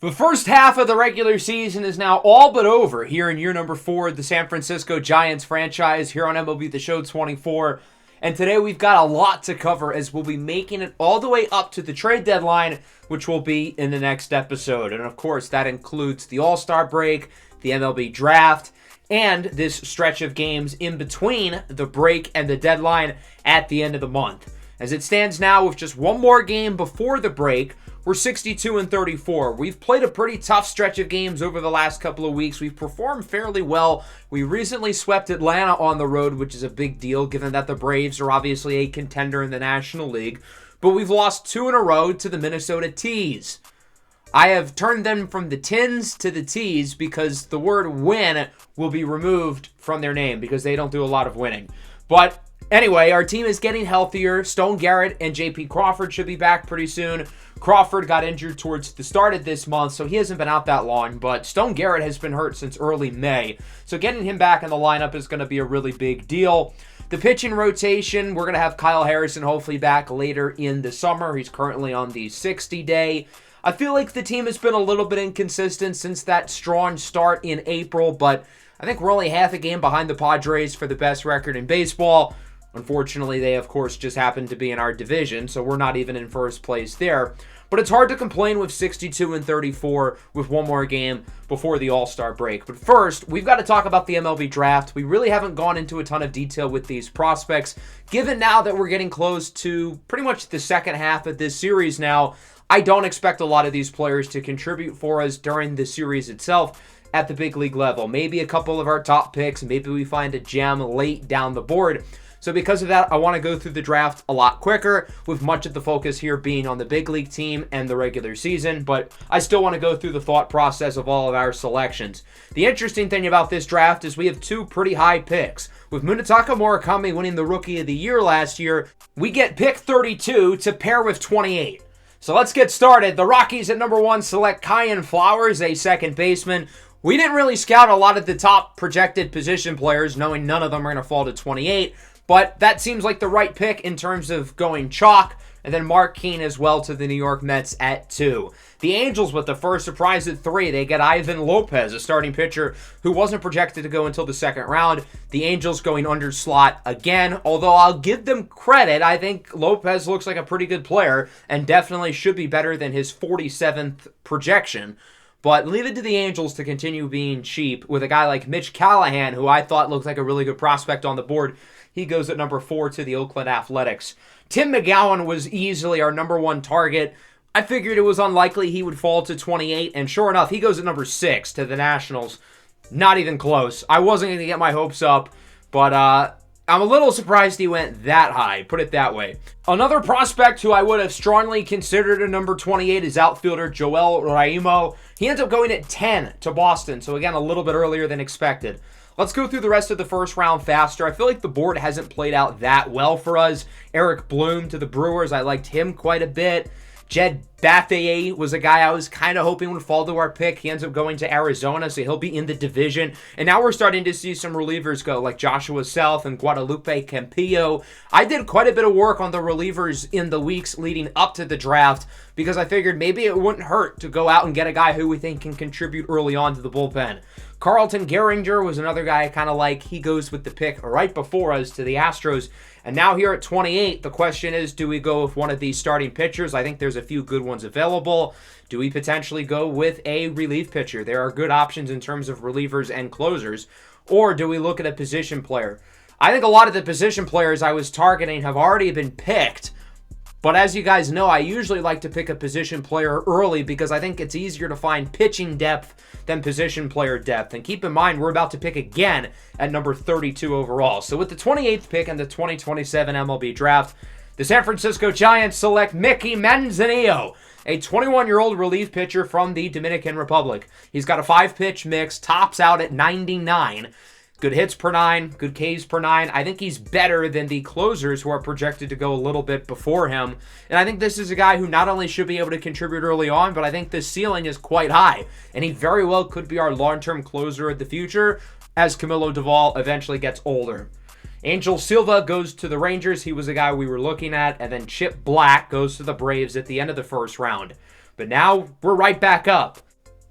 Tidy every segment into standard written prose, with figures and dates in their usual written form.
The first half of the regular season is now all but over here in year number 4 of the San Francisco Giants franchise here on MLB The Show 24. And today we've got a lot to cover as we'll be making it all the way up to the trade deadline, which will be in the next episode. And of course, that includes the All-Star break, the MLB draft, and this stretch of games in between the break and the deadline at the end of the month. As it stands now, with just one more game before the break, we're 62-34. We've played a pretty tough stretch of games over the last couple of weeks. We've performed fairly well. We recently swept Atlanta on the road, which is a big deal given that the Braves are obviously a contender in the National League. But we've lost 2 in a row to the Minnesota T's. I have turned them from the Tins to the T's because the word win will be removed from their name because they don't do a lot of winning. But anyway, our team is getting healthier. Stone Garrett and J.P. Crawford should be back pretty soon. Crawford got injured towards the start of this month, so he hasn't been out that long, but Stone Garrett has been hurt since early May, so getting him back in the lineup is going to be a really big deal. The pitching rotation, we're going to have Kyle Harrison hopefully back later in the summer. He's currently on the 60-day. I feel like the team has been a little bit inconsistent since that strong start in April, but I think we're only half a game behind the Padres for the best record in baseball. Unfortunately, they, of course, just happen to be in our division, so we're not even in first place there. But it's hard to complain with 62-34 with one more game before the All-Star break. But first, we've got to talk about the MLB draft. We really haven't gone into a ton of detail with these prospects. Given now that we're getting close to pretty much the second half of this series now, I don't expect a lot of these players to contribute for us during the series itself at the big league level. Maybe a couple of our top picks. Maybe we find a gem late down the board. So because of that, I want to go through the draft a lot quicker, with much of the focus here being on the big league team and the regular season, but I still want to go through the thought process of all of our selections. The interesting thing about this draft is we have 2 pretty high picks. With Munetaka Murakami winning the Rookie of the Year last year, we get pick 32 to pair with 28. So let's get started. The Rockies at number 1 select Kyan Flowers, a second baseman. We didn't really scout a lot of the top projected position players, knowing none of them are going to fall to 28. But that seems like the right pick in terms of going chalk. And then Mark Keane as well to the New York Mets at 2. The Angels with the first surprise at 3. They get Ivan Lopez, a starting pitcher who wasn't projected to go until the second round. The Angels going under slot again. Although I'll give them credit, I think Lopez looks like a pretty good player and definitely should be better than his 47th projection. But leave it to the Angels to continue being cheap with a guy like Mitch Callahan, who I thought looked like a really good prospect on the board. He goes at number 4 to the Oakland Athletics. Tim McGowan was easily our number 1 target. I figured it was unlikely he would fall to 28, and sure enough, he goes at number 6 to the Nationals. Not even close. I wasn't going to get my hopes up, but I'm a little surprised he went that high, put it that way. Another prospect who I would have strongly considered a number 28 is outfielder Joel Raimo. He ends up going at 10 to Boston, so again, a little bit earlier than expected. Let's go through the rest of the first round faster. I feel like the board hasn't played out that well for us. Eric Bloom to the Brewers. I liked him quite a bit. Jed Bathier was a guy I was kind of hoping would fall to our pick. He ends up going to Arizona, so he'll be in the division. And now we're starting to see some relievers go, like Joshua Self and Guadalupe Campillo. I did quite a bit of work on the relievers in the weeks leading up to the draft because I figured maybe it wouldn't hurt to go out and get a guy who we think can contribute early on to the bullpen. Carlton Gehringer was another guy I kind of like. He goes with the pick right before us to the Astros. And now here at 28, the question is, do we go with one of these starting pitchers? I think there's a few good ones available. Do we potentially go with a relief pitcher? There are good options in terms of relievers and closers. Or do we look at a position player? I think a lot of the position players I was targeting have already been picked. But as you guys know, I usually like to pick a position player early because I think it's easier to find pitching depth than position player depth. And keep in mind, we're about to pick again at number 32 overall. So with the 28th pick in the 2027 MLB draft, the San Francisco Giants select Mickey Manzanillo, a 21-year-old relief pitcher from the Dominican Republic. He's got a 5-pitch mix, tops out at 99. Good hits per 9, good Ks per 9. I think he's better than the closers who are projected to go a little bit before him. And I think this is a guy who not only should be able to contribute early on, but I think the ceiling is quite high. And he very well could be our long-term closer of the future as Camilo Doval eventually gets older. Angel Silva goes to the Rangers. He was a guy we were looking at. And then Chip Black goes to the Braves at the end of the first round. But now we're right back up.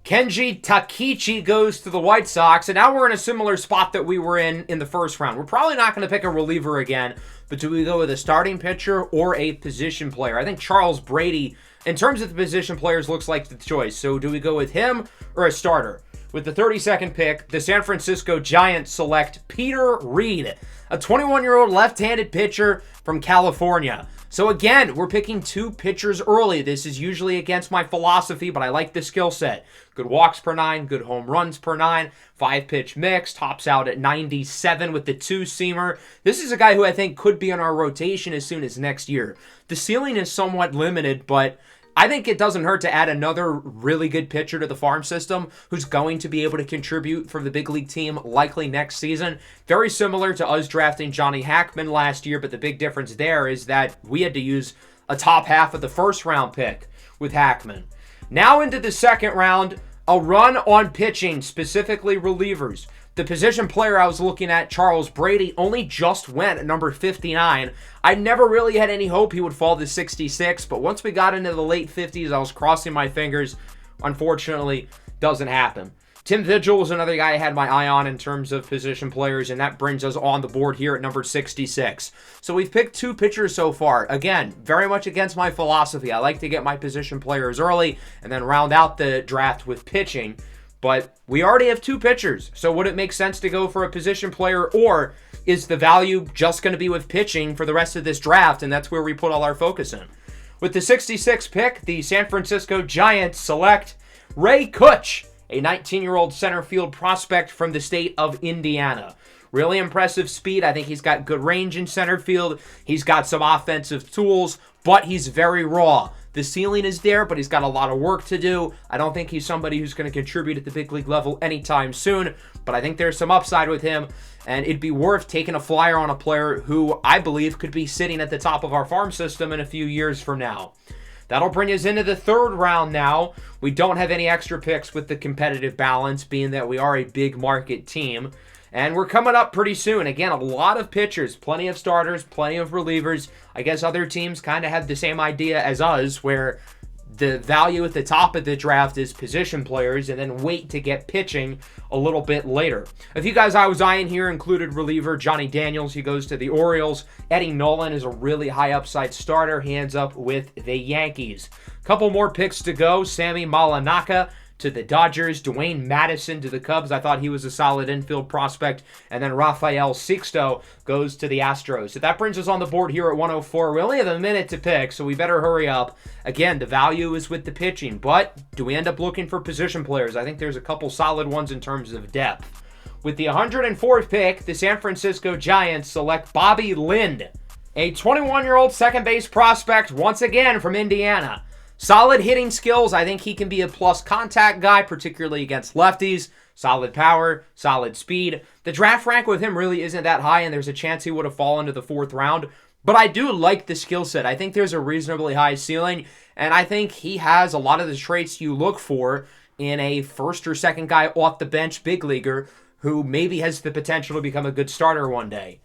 Kenji Takichi goes to the White Sox, and now we're in a similar spot that we were in the first round. We're probably not going to pick a reliever again, but do we go with a starting pitcher or a position player? I think Charles Brady, in terms of the position players, looks like the choice. So do we go with him or a starter? With the 32nd pick, the San Francisco Giants select Peter Reed, a 21-year-old left-handed pitcher from California. So again, we're picking two pitchers early. This is usually against my philosophy, but I like the skill set. Good walks per 9, good home runs per 9, 5-pitch mix, tops out at 97 with the 2-seamer. This is a guy who I think could be in our rotation as soon as next year. The ceiling is somewhat limited, but I think it doesn't hurt to add another really good pitcher to the farm system who's going to be able to contribute for the big league team likely next season. Very similar to us drafting Johnny Hackman last year, but the big difference there is that we had to use a top half of the first round pick with Hackman. Now into the second round, a run on pitching, specifically relievers. The position player I was looking at, Charles Brady, only just went at number 59. I never really had any hope he would fall to 66, but once we got into the late 50s, I was crossing my fingers. Unfortunately, doesn't happen. Tim Vigil was another guy I had my eye on in terms of position players, and that brings us on the board here at number 66. So we've picked two pitchers so far. Again, very much against my philosophy. I like to get my position players early and then round out the draft with pitching. But we already have two pitchers, so would it make sense to go for a position player, or is the value just going to be with pitching for the rest of this draft, and that's where we put all our focus in? With the 66th pick, the San Francisco Giants select Ray Kutch, a 19-year-old center field prospect from the state of Indiana. Really impressive speed. I think he's got good range in center field. He's got some offensive tools, but he's very raw. The ceiling is there, but he's got a lot of work to do. I don't think he's somebody who's going to contribute at the big league level anytime soon, but I think there's some upside with him, and it'd be worth taking a flyer on a player who I believe could be sitting at the top of our farm system in a few years from now. That'll bring us into the third round now. We don't have any extra picks with the competitive balance, being that we are a big market team. And we're coming up pretty soon. Again, a lot of pitchers, plenty of starters, plenty of relievers. I guess other teams kind of have the same idea as us, where the value at the top of the draft is position players and then wait to get pitching a little bit later. A few guys I was eyeing here included reliever Johnny Daniels. He goes to the Orioles. Eddie Nolan is a really high upside starter. He ends up with the Yankees. Couple more picks to go. Sammy Malanaka to the Dodgers, Dwayne Madison to the Cubs. I thought he was a solid infield prospect. And then Rafael Sixto goes to the Astros. So that brings us on the board here at 104. We only have a minute to pick, so we better hurry up. Again, the value is with the pitching, but do we end up looking for position players? I think there's a couple solid ones in terms of depth. With the 104th pick, the San Francisco Giants select Bobby Lind, a 21-year-old second base prospect, once again from Indiana. Solid hitting skills. I think he can be a plus contact guy, particularly against lefties. Solid power, solid speed. The draft rank with him really isn't that high, and there's a chance he would have fallen to the fourth round. But I do like the skill set. I think there's a reasonably high ceiling, and I think he has a lot of the traits you look for in a first or second guy off the bench big leaguer who maybe has the potential to become a good starter one day.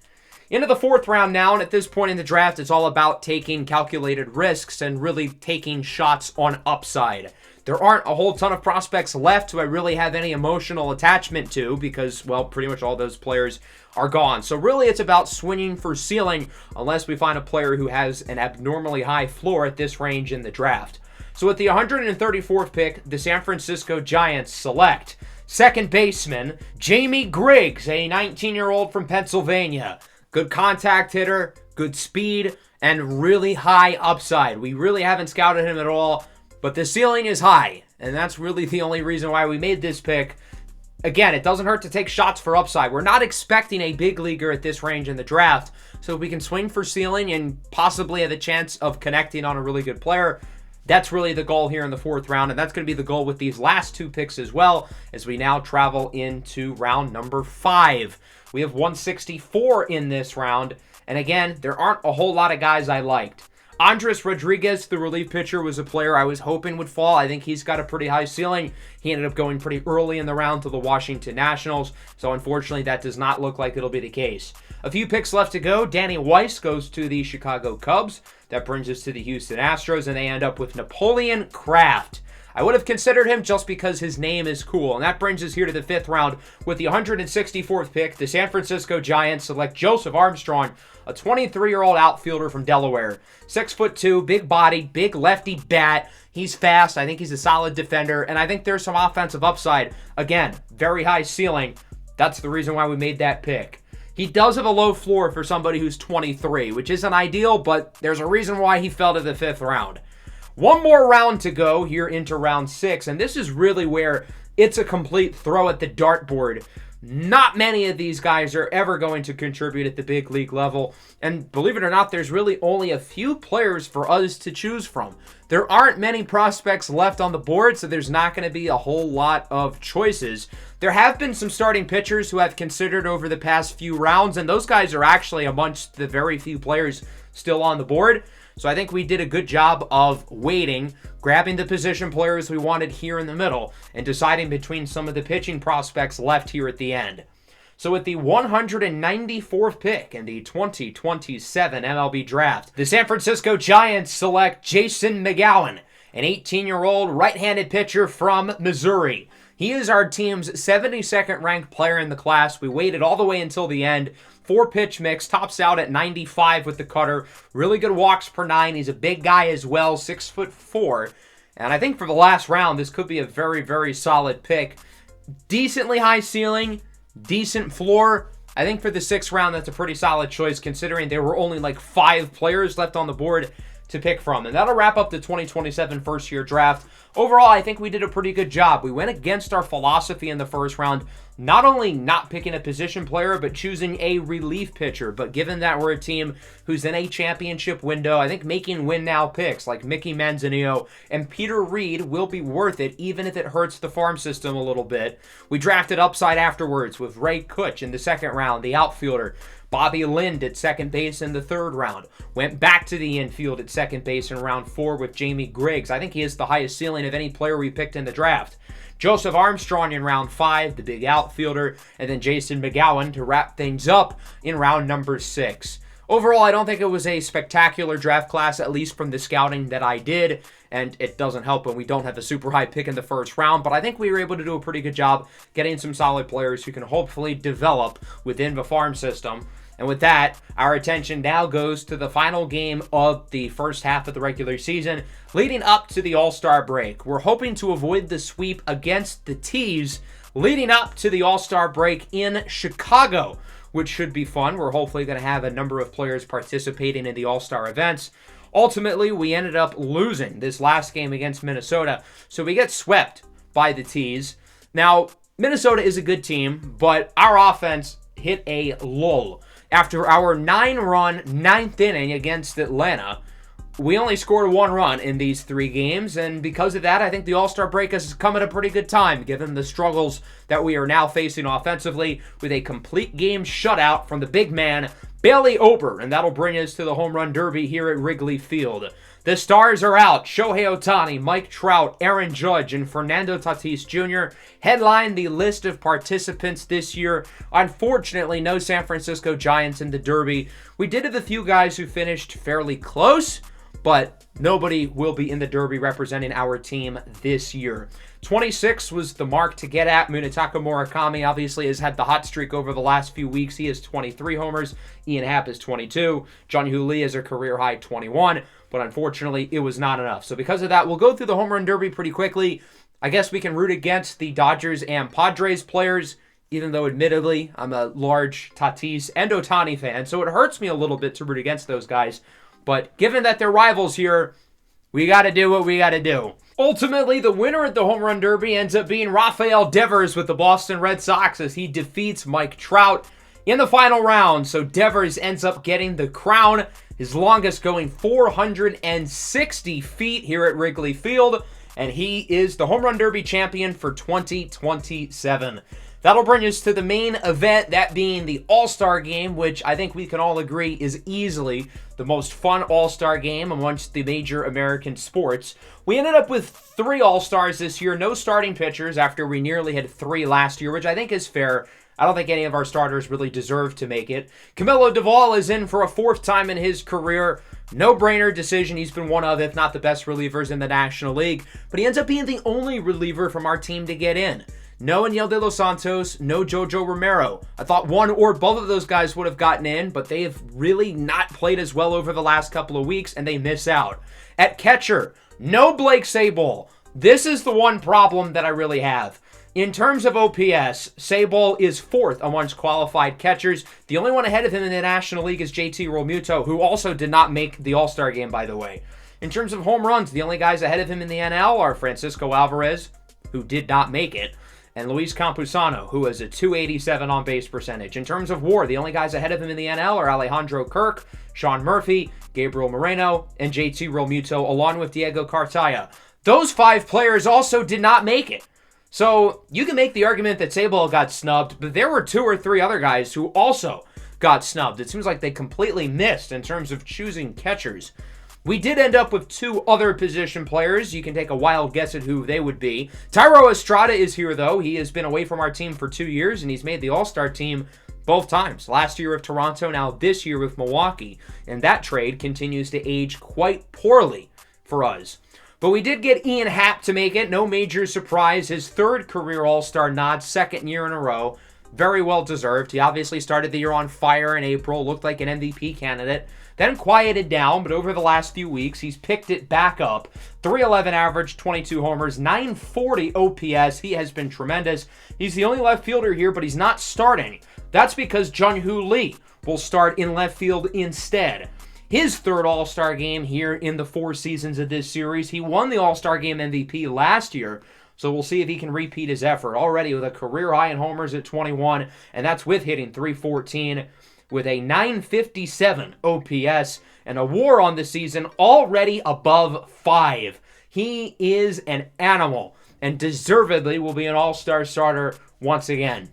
Into the fourth round now, and at this point in the draft, it's all about taking calculated risks and really taking shots on upside. There aren't a whole ton of prospects left who I really have any emotional attachment to because, well, pretty much all those players are gone. So really it's about swinging for ceiling unless we find a player who has an abnormally high floor at this range in the draft. So with the 134th pick, the San Francisco Giants select second baseman Jamie Griggs, a 19-year-old from Pennsylvania. Good contact hitter, good speed, and really high upside. We really haven't scouted him at all, but the ceiling is high, and that's really the only reason why we made this pick. Again, it doesn't hurt to take shots for upside. We're not expecting a big leaguer at this range in the draft, so if we can swing for ceiling and possibly have a chance of connecting on a really good player, that's really the goal here in the fourth round, and that's going to be the goal with these last two picks as well, as we now travel into round number 5. We have 164 in this round, and again, there aren't a whole lot of guys I liked. Andres Rodriguez, the relief pitcher, was a player I was hoping would fall. I think he's got a pretty high ceiling. He ended up going pretty early in the round to the Washington Nationals, so unfortunately that does not look like it'll be the case. A few picks left to go. Danny Weiss goes to the Chicago Cubs. That brings us to the Houston Astros, and they end up with Napoleon Kraft, I would have considered him just because his name is cool. And that brings us here to the 5th round with the 164th pick. The San Francisco Giants select Joseph Armstrong, a 23-year-old outfielder from Delaware. 6'2", big body, big lefty bat. He's fast. I think he's a solid defender. And I think there's some offensive upside. Again, very high ceiling. That's the reason why we made that pick. He does have a low floor for somebody who's 23, which isn't ideal, but there's a reason why he fell to the 5th round. One more round to go here into round 6, and this is really where it's a complete throw at the dartboard. Not many of these guys are ever going to contribute at the big league level, and believe it or not, there's really only a few players for us to choose from. There aren't many prospects left on the board, so there's not going to be a whole lot of choices. There have been some starting pitchers who I've considered over the past few rounds, and those guys are actually amongst the very few players still on the board. So I think we did a good job of waiting, grabbing the position players we wanted here in the middle, and deciding between some of the pitching prospects left here at the end. So with the 194th pick in the 2027 MLB Draft, the San Francisco Giants select Jason McGowan, an 18-year-old right-handed pitcher from Missouri. He is our team's 72nd ranked player in the class. We waited all the way until the end. 4-pitch mix, tops out at 95 with the cutter. Really good walks per 9. He's a big guy as well, 6'4". And I think for the last round, this could be a very, very solid pick. Decently high ceiling, decent floor. I think for the 6th round, that's a pretty solid choice considering there were only like 5 players left on the board to pick from. And that'll wrap up the 2027 first-year draft. Overall, I think we did a pretty good job. We went against our philosophy in the 1st round, not only not picking a position player, but choosing a relief pitcher. But given that we're a team who's in a championship window, I think making win-now picks like Mickey Manzanillo and Peter Reed will be worth it, even if it hurts the farm system a little bit. We drafted upside afterwards with Ray Kutch in the 2nd round, the outfielder. Bobby Lind at second base in the 3rd round. Went back to the infield at second base in round 4 with Jamie Griggs. I think he has the highest ceiling of any player we picked in the draft. Joseph Armstrong in round 5, the big outfielder, and then Jason McGowan to wrap things up in round number 6. Overall, I don't think it was a spectacular draft class, at least from the scouting that I did, and it doesn't help when we don't have a super high pick in the 1st round, but I think we were able to do a pretty good job getting some solid players who can hopefully develop within the farm system. And with that, our attention now goes to the final game of the first half of the regular season, leading up to the All-Star break. We're hoping to avoid the sweep against the Tees leading up to the All-Star break in Chicago, which should be fun. We're hopefully going to have a number of players participating in the All-Star events. Ultimately, we ended up losing this last game against Minnesota, so we get swept by the Tees. Now, Minnesota is a good team, but our offense hit a lull. After our 9-run 9th inning against Atlanta, we only scored 1 run in these 3 games, and because of that, I think the All-Star break has come at a pretty good time, given the struggles that we are now facing offensively with a complete game shutout from the big man, Bailey Ober, and that'll bring us to the Home Run Derby here at Wrigley Field. The stars are out. Shohei Ohtani, Mike Trout, Aaron Judge, and Fernando Tatis Jr. headline the list of participants this year. Unfortunately, no San Francisco Giants in the Derby. We did have a few guys who finished fairly close, but nobody will be in the Derby representing our team this year. 26 was the mark to get at. Munetaka Murakami obviously has had the hot streak over the last few weeks. He has 23 homers. Ian Happ is 22. John-Hugh Lee has a career-high 21. But unfortunately, it was not enough. So because of that, we'll go through the Home Run Derby pretty quickly. I guess we can root against the Dodgers and Padres players, even though admittedly, I'm a large Tatis and Ohtani fan. So it hurts me a little bit to root against those guys. But given that they're rivals here, we got to do what we got to do. Ultimately, the winner at the Home Run Derby ends up being Rafael Devers with the Boston Red Sox as he defeats Mike Trout in the final round. So Devers ends up getting the crown, his longest going 460 feet here at Wrigley Field, and he is the Home Run Derby champion for 2027. That'll bring us to the main event, that being the All-Star Game, which I think we can all agree is easily the most fun All-Star Game amongst the major American sports. We ended up with 3 All-Stars this year, no starting pitchers after we nearly had 3 last year, which I think is fair. I don't think any of our starters really deserve to make it. Camilo Doval is in for a 4th time in his career. No-brainer decision. He's been one of, if not the best relievers in the National League, but he ends up being the only reliever from our team to get in. No Aniel De Los Santos, no Jojo Romero. I thought one or both of those guys would have gotten in, but they have really not played as well over the last couple of weeks, and they miss out. At catcher, no Blake Sabol. This is the one problem that I really have. In terms of OPS, Sabol is 4th amongst qualified catchers. The only one ahead of him in the National League is JT Realmuto, who also did not make the All-Star game, by the way. In terms of home runs, the only guys ahead of him in the NL are Francisco Alvarez, who did not make it, and Luis Campusano, who has a .287 on-base percentage. In terms of WAR, the only guys ahead of him in the NL are Alejandro Kirk, Sean Murphy, Gabriel Moreno, and JT Realmuto, along with Diego Cartaya. Those 5 players also did not make it. So you can make the argument that Sabol got snubbed, but there were 2 or 3 other guys who also got snubbed. It seems like they completely missed in terms of choosing catchers. We did end up with 2 other position players. You can take a wild guess at who they would be. Thairo Estrada is here, though. He has been away from our team for 2 years, and he's made the All-Star team both times. Last year with Toronto, now this year with Milwaukee. And that trade continues to age quite poorly for us. But we did get Ian Happ to make it. No major surprise. His 3rd career All-Star nod, 2nd year in a row. Very well deserved. He obviously started the year on fire in April. Looked like an MVP candidate. Then quieted down, but over the last few weeks, he's picked it back up. .311 average, 22 homers, .940 OPS. He has been tremendous. He's the only left fielder here, but he's not starting. That's because Jung-Hoo Lee will start in left field instead. His 3rd All-Star game here in the 4 seasons of this series. He won the All-Star game MVP last year, so we'll see if he can repeat his effort. Already with a career high in homers at 21, and that's with hitting .314. With a .957 OPS and a WAR on the season already above 5. He is an animal and deservedly will be an all-star starter once again.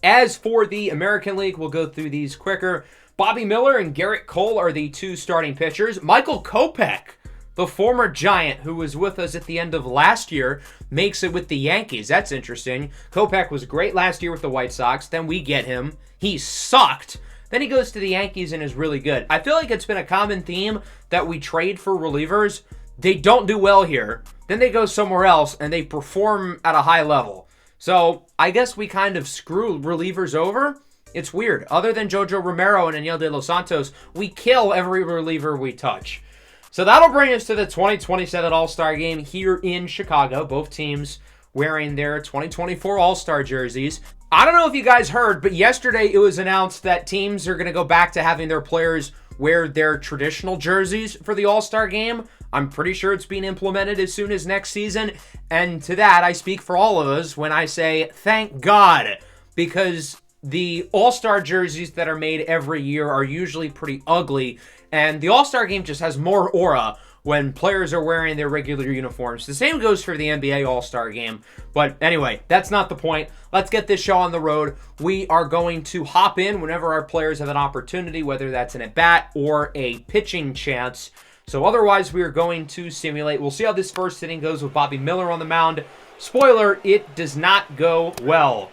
As for the American League, we'll go through these quicker. Bobby Miller and Garrett Cole are the 2 starting pitchers. Michael Kopech, the former Giant who was with us at the end of last year, makes it with the Yankees. That's interesting. Kopech was great last year with the White Sox. Then we get him. He sucked. Then he goes to the Yankees and is really good. I feel like it's been a common theme that we trade for relievers. They don't do well here. Then they go somewhere else and they perform at a high level. So I guess we kind of screw relievers over. It's weird. Other than Jojo Romero and Aniel De Los Santos, we kill every reliever we touch. So that'll bring us to the 2027 All-Star Game here in Chicago. Both teams wearing their 2024 All-Star jerseys. I don't know if you guys heard, but yesterday it was announced that teams are going to go back to having their players wear their traditional jerseys for the All-Star Game. I'm pretty sure it's being implemented as soon as next season. And to that, I speak for all of us when I say, thank God, because the All-Star jerseys that are made every year are usually pretty ugly, and the All-Star Game just has more aura when players are wearing their regular uniforms. The same goes for the NBA All-Star Game. But anyway, that's not the point. Let's get this show on the road. We are going to hop in whenever our players have an opportunity, whether that's an at-bat or a pitching chance. So otherwise, we are going to simulate. We'll see how this first inning goes with Bobby Miller on the mound. Spoiler, it does not go well.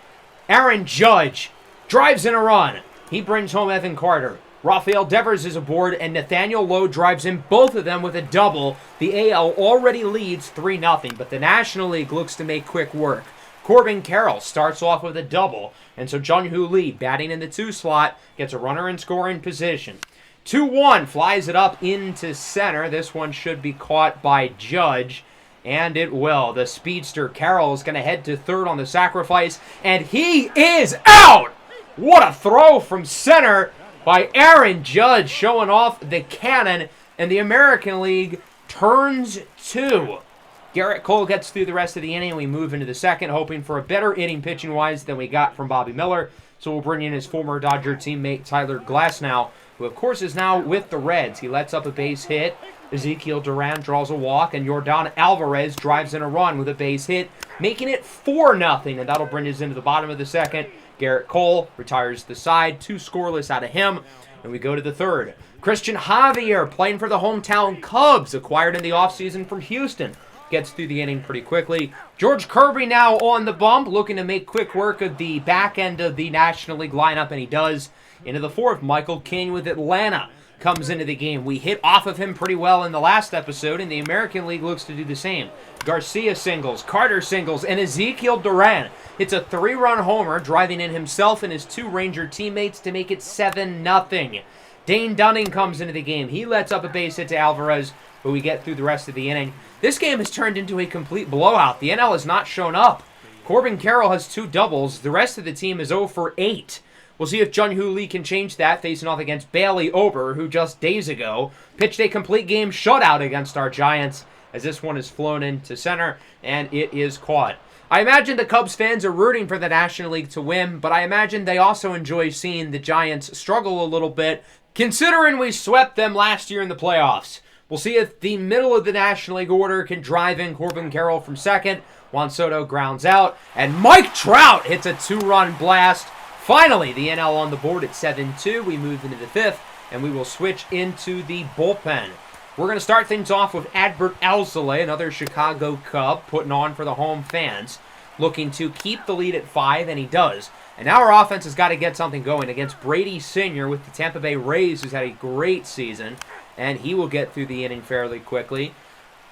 Aaron Judge drives in a run. He brings home Evan Carter. Rafael Devers is aboard, and Nathaniel Lowe drives in both of them with a double. The AL already leads 3-0, but the National League looks to make quick work. Corbin Carroll starts off with a double, and so Jung-Hoo Lee, batting in the 2 slot, gets a runner in scoring position. 2-1, flies it up into center. This one should be caught by Judge, and it will. The speedster Carroll is going to head to third on the sacrifice, and he is out! What a throw from center by Aaron Judge, showing off the cannon, and the American League turns 2. Garrett Cole gets through the rest of the inning, and we move into the second, hoping for a better inning pitching-wise than we got from Bobby Miller. So we'll bring in his former Dodger teammate Tyler Glasnow, who of course is now with the Reds. He lets up a base hit. Ezekiel Duran draws a walk, and Yordan Alvarez drives in a run with a base hit, making it 4-0, and that'll bring us into the bottom of the second. Garrett Cole retires the side, 2 scoreless out of him, and we go to the third. Christian Javier, playing for the hometown Cubs, acquired in the offseason from Houston, gets through the inning pretty quickly. George Kirby now on the bump, looking to make quick work of the back end of the National League lineup, and he does. Into the fourth, Michael King with Atlanta comes into the game. We hit off of him pretty well in the last episode, and the American League looks to do the same. Garcia singles, Carter singles, and Ezekiel Duran hits a 3-run homer, driving in himself and his 2 Ranger teammates to make it 7-0. Dane Dunning comes into the game. He lets up a base hit to Alvarez, but we get through the rest of the inning. This game has turned into a complete blowout. The NL has not shown up. Corbin Carroll has 2 doubles. The rest of the team is 0 for 8. We'll see if Jun-Hoo Lee can change that, facing off against Bailey Ober, who just days ago pitched a complete game shutout against our Giants, as this one is flown into center, and it is caught. I imagine the Cubs fans are rooting for the National League to win, but I imagine they also enjoy seeing the Giants struggle a little bit, considering we swept them last year in the playoffs. We'll see if the middle of the National League order can drive in Corbin Carroll from second. Juan Soto grounds out, and Mike Trout hits a 2-run blast. Finally, the NL on the board at 7-2. We move into the 5th, and we will switch into the bullpen. We're going to start things off with Adbert Alzolay, another Chicago Cub, putting on for the home fans, looking to keep the lead at 5, and he does. And now our offense has got to get something going against Brady Sr. with the Tampa Bay Rays, who's had a great season, and he will get through the inning fairly quickly.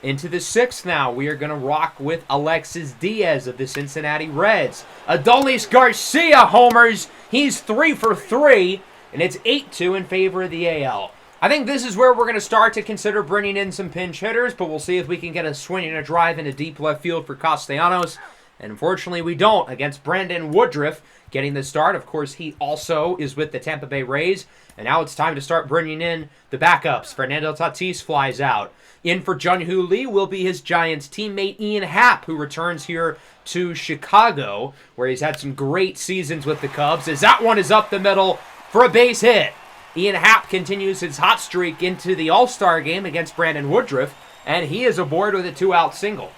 Into the 6th now, we are going to rock with Alexis Diaz of the Cincinnati Reds. Adolis Garcia homers. He's 3 for 3, and it's 8-2 in favor of the AL. I think this is where we're going to start to consider bringing in some pinch hitters, but we'll see if we can get a swing and a drive into deep left field for Castellanos. And unfortunately, we don't against Brandon Woodruff getting the start. Of course, he also is with the Tampa Bay Rays. And now it's time to start bringing in the backups. Fernando Tatis flies out. In for Jun-Hoo Lee will be his Giants teammate Ian Happ, who returns here to Chicago, where he's had some great seasons with the Cubs, as that one is up the middle for a base hit. Ian Happ continues his hot streak into the All-Star game against Brandon Woodruff, and he is aboard with a 2-out single.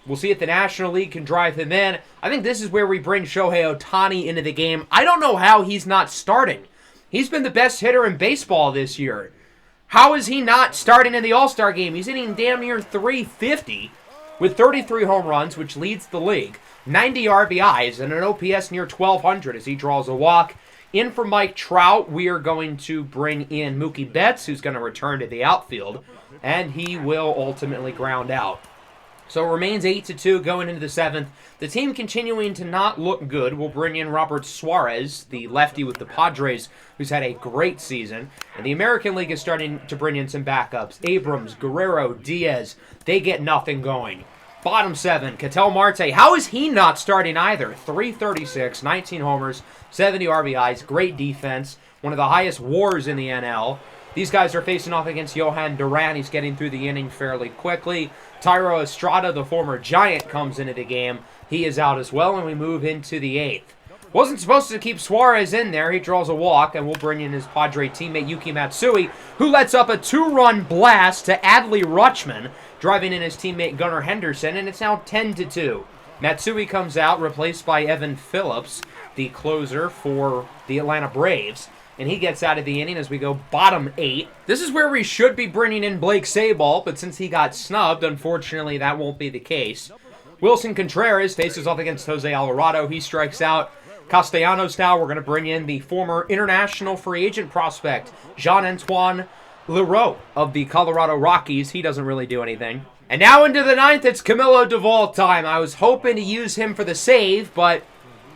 We'll see if the National League can drive him in. I think this is where we bring Shohei Ohtani into the game. I don't know how he's not starting. He's been the best hitter in baseball this year. How is he not starting in the All-Star game? He's hitting damn near 350 with 33 home runs, which leads the league, 90 RBIs, and an OPS near 1,200 as he draws a walk. In for Mike Trout, we are going to bring in Mookie Betts, who's going to return to the outfield, and he will ultimately ground out. So it remains 8-2 going into the 7th. The team continuing to not look good. We'll bring in Robert Suarez, the lefty with the Padres, who's had a great season. And the American League is starting to bring in some backups. Abrams, Guerrero, Diaz, they get nothing going. Bottom 7, Ketel Marte. How is he not starting either? 336, 19 homers, 70 RBIs, great defense, one of the highest WARs in the NL. These guys are facing off against Johan Duran. He's getting through the inning fairly quickly. Tyro Estrada, the former Giant, comes into the game. He is out as well, and we move into the 8th. Wasn't supposed to keep Suarez in there. He draws a walk, and we'll bring in his Padre teammate Yuki Matsui, who lets up a 2-run blast to Adley Rutschman, driving in his teammate Gunnar Henderson, and it's now 10-2. Matsui comes out, replaced by Evan Phillips, the closer for the Atlanta Braves. And he gets out of the inning as we go bottom 8. This is where we should be bringing in Blake Sabol, but since he got snubbed, unfortunately that won't be the case. Wilson Contreras faces off against Jose Alvarado. He strikes out. Castellanos now, we're going to bring in the former international free agent prospect, Jean-Antoine Leroux of the Colorado Rockies. He doesn't really do anything. And now into the 9th, it's Camilo Doval time. I was hoping to use him for the save, but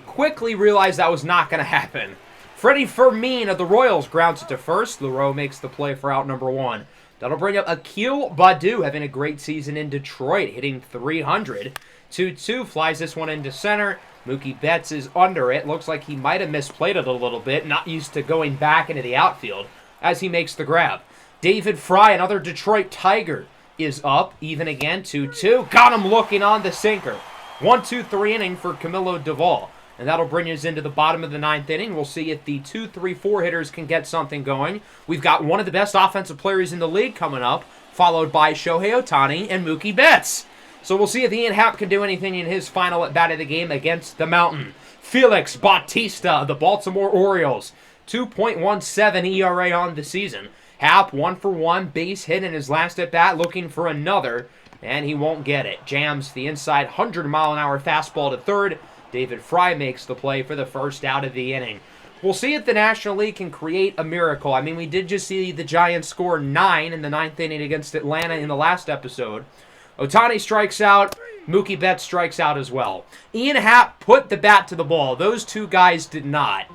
quickly realized that was not going to happen. Freddie Fermin of the Royals grounds it to first. Leroux makes the play for out number 1. That'll bring up Akil Baddoo, having a great season in Detroit, hitting 300. 2-2 flies this one into center. Mookie Betts is under it. Looks like he might have misplayed it a little bit, not used to going back into the outfield as he makes the grab. David Fry, another Detroit Tiger, is up, even again, 2-2. Got him looking on the sinker. 1-2-3 inning for Camilo Doval. And that'll bring us into the bottom of the 9th inning. We'll see if the 2, 3, 4 hitters can get something going. We've got one of the best offensive players in the league coming up, followed by Shohei Ohtani and Mookie Betts. So we'll see if Ian Happ can do anything in his final at-bat of the game against the Mountain. Felix Bautista, the Baltimore Orioles, 2.17 ERA on the season. Happ, 1-for-1, base hit in his last at-bat, looking for another, and he won't get it. Jams the inside 100-mile-an-hour fastball to third. David Fry makes the play for the first out of the inning. We'll see if the National League can create a miracle. I mean, we did just see the Giants score 9 in the 9th inning against Atlanta in the last episode. Ohtani strikes out. Mookie Betts strikes out as well. Ian Happ put the bat to the ball. Those two guys did not.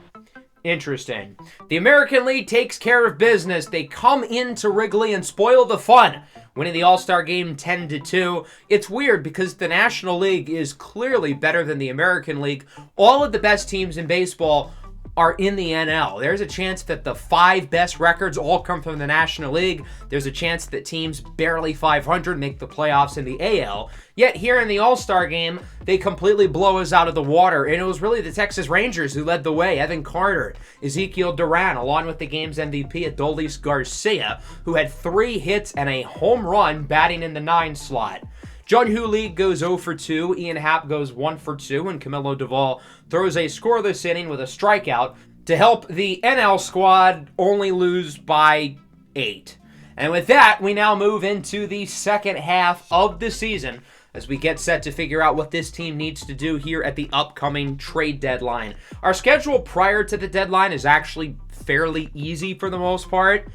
Interesting. The American League takes care of business. They come into Wrigley and spoil the fun, winning the All-Star Game 10-2. It's weird because the National League is clearly better than the American League. All of the best teams in baseball are in the NL. There's a chance that the 5 best records all come from the National League. There's a chance that teams barely 500 make the playoffs in the AL. Yet here in the All-Star Game, they completely blow us out of the water. And it was really the Texas Rangers who led the way. Evan Carter, Ezekiel Duran, along with the game's MVP, Adolis Garcia, who had 3 hits and a home run batting in the 9 slot. Jung-Hoo Lee goes 0 for 2, Ian Happ goes 1 for 2, and Camilo Doval throws a scoreless inning with a strikeout to help the NL squad only lose by 8. And with that, we now move into the second half of the season as we get set to figure out what this team needs to do here at the upcoming trade deadline. Our schedule prior to the deadline is actually fairly easy for the most part.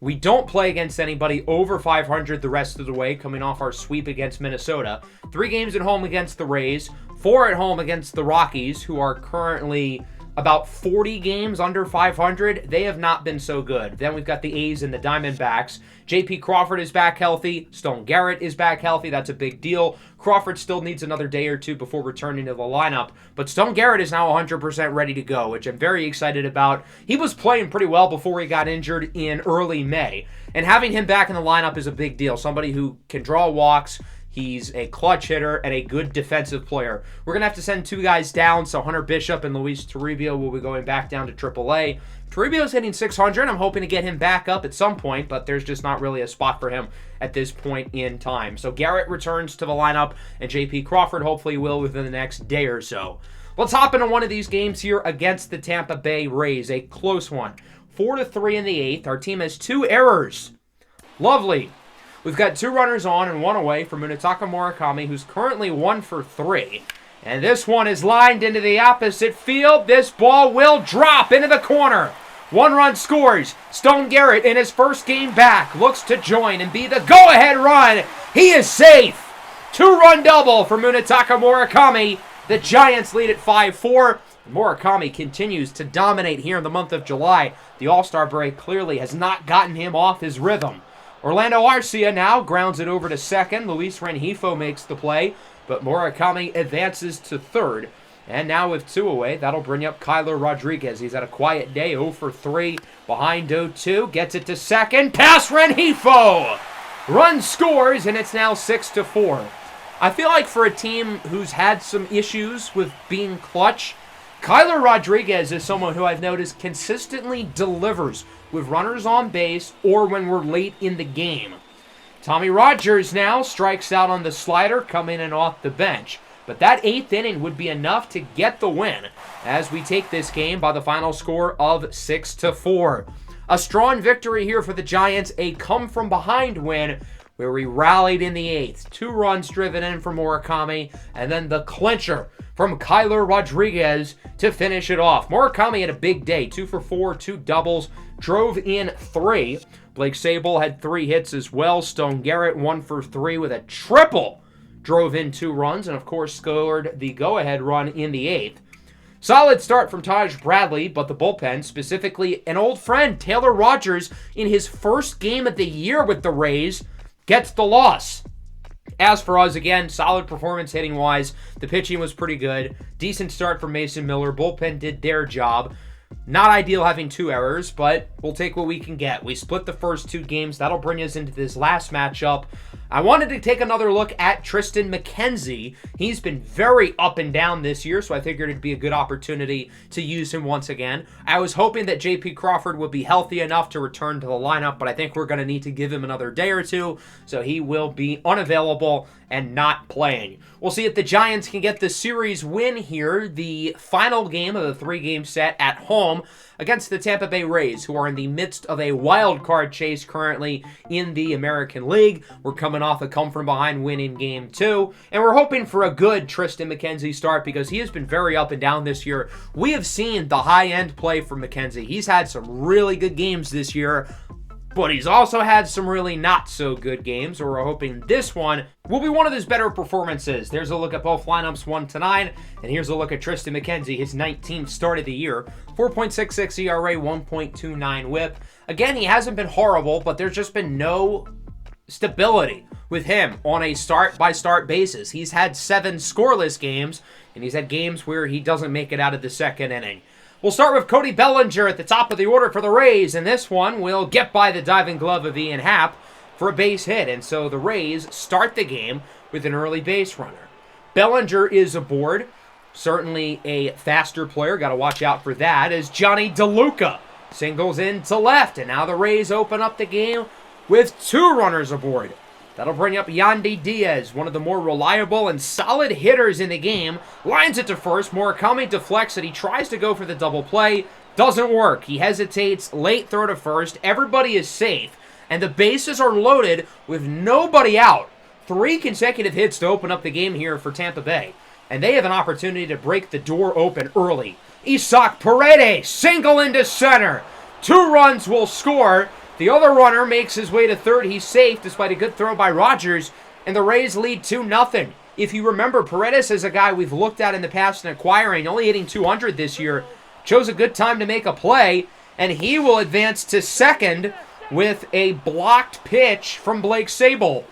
We don't play against anybody over 500 the rest of the way, coming off our sweep against Minnesota. 3 games at home against the Rays, 4 at home against the Rockies, who are currently about 40 games under 500. They have not been so good. Then we've got the A's and the Diamondbacks. J.P. Crawford is back healthy. Stone Garrett is back healthy. That's a big deal. Crawford still needs another day or 2 before returning to the lineup. But Stone Garrett is now 100% ready to go, which I'm very excited about. He was playing pretty well before he got injured in early May. And having him back in the lineup is a big deal. Somebody who can draw walks. He's a clutch hitter and a good defensive player. We're going to have to send 2 guys down, so Hunter Bishop and Luis Toribio will be going back down to AAA. Toribio's hitting 600. I'm hoping to get him back up at some point, but there's just not really a spot for him at this point in time. So Garrett returns to the lineup, and J.P. Crawford hopefully will within the next day or so. Let's hop into one of these games here against the Tampa Bay Rays, a close one. 4-3 in the 8th. Our team has 2 errors. Lovely. We've got 2 runners on and 1 away for Munetaka Murakami, who's currently 1 for 3. And this one is lined into the opposite field. This ball will drop into the corner. 1 run scores. Stone Garrett in his first game back looks to join and be the go-ahead run. He is safe. 2-run double for Munetaka Murakami. The Giants lead at 5-4. Murakami continues to dominate here in the month of July. The All-Star break clearly has not gotten him off his rhythm. Orlando Arcia now grounds it over to second. Luis Rengifo makes the play, but Murakami advances to third. And now with 2 away, that'll bring up Kyler Rodriguez. He's had a quiet day, 0 for 3, behind 0-2, gets it to second, pass Rengifo! Run scores, and it's now 6-4. I feel like for a team who's had some issues with being clutch, Kyler Rodriguez is someone who I've noticed consistently delivers with runners on base or when we're late in the game. Tommy Rogers now strikes out on the slider coming in off the bench. But that 8th inning would be enough to get the win as we take this game by the final score of 6-4. A strong victory here for the Giants, a come-from-behind win where we rallied in the 8th. 2 runs driven in from Murakami, and then the clincher from Kyler Rodriguez to finish it off. Murakami had a big day, 2 for 4, 2 doubles, drove in 3. Blake Sable had 3 hits as well. Stone Garrett 1 for 3 with a triple, drove in 2 runs, and of course scored the go-ahead run in the 8th. Solid start from Taj Bradley, but the bullpen, specifically an old friend, Taylor Rogers, in his first game of the year with the Rays, gets the loss. As for us, again, solid performance hitting-wise. The pitching was pretty good. Decent start from Mason Miller. Bullpen did their job. Not ideal having 2 errors, but we'll take what we can get. We split the first 2 games. That'll bring us into this last matchup. I wanted to take another look at Tristan McKenzie. He's been very up and down this year, so I figured it'd be a good opportunity to use him once again. I was hoping that J.P. Crawford would be healthy enough to return to the lineup, but I think we're going to need to give him another day or 2, so he will be unavailable and not playing. We'll see if the Giants can get the series win here, the final game of the 3-game set at home home against the Tampa Bay Rays, who are in the midst of a wild card chase currently in the American League. We're coming off a come-from-behind win in Game 2, and we're hoping for a good Tristan McKenzie start because he has been very up and down this year. We have seen the high-end play from McKenzie. He's had some really good games this year, but he's also had some really not-so-good games, so we're hoping this one will be one of his better performances. There's a look at both lineups 1-9, and here's a look at Tristan McKenzie, his 19th start of the year. 4.66 ERA, 1.29 whip. Again, he hasn't been horrible, but there's just been no stability with him on a start-by-start basis. He's had 7 scoreless games, and he's had games where he doesn't make it out of the second inning. We'll start with Cody Bellinger at the top of the order for the Rays, and this one will get by the diving glove of Ian Happ for a base hit, and so the Rays start the game with an early base runner. Bellinger is aboard, certainly a faster player, got to watch out for that, as Johnny DeLuca singles in to left, and now the Rays open up the game with 2 runners aboard. That'll bring up Yandy Diaz, one of the more reliable and solid hitters in the game. Lines it to first. Murakami deflects it. He tries to go for the double play. Doesn't work. He hesitates. Late throw to first. Everybody is safe. And the bases are loaded with nobody out. 3 consecutive hits to open up the game here for Tampa Bay. And they have an opportunity to break the door open early. Isaac Paredes, single into center. 2 runs will score. The other runner makes his way to third. He's safe despite a good throw by Rogers, and the Rays lead 2-0. If you remember, Paredes is a guy we've looked at in the past in acquiring, only hitting 200 this year. Chose a good time to make a play, and he will advance to second with a blocked pitch from Blake Sabol.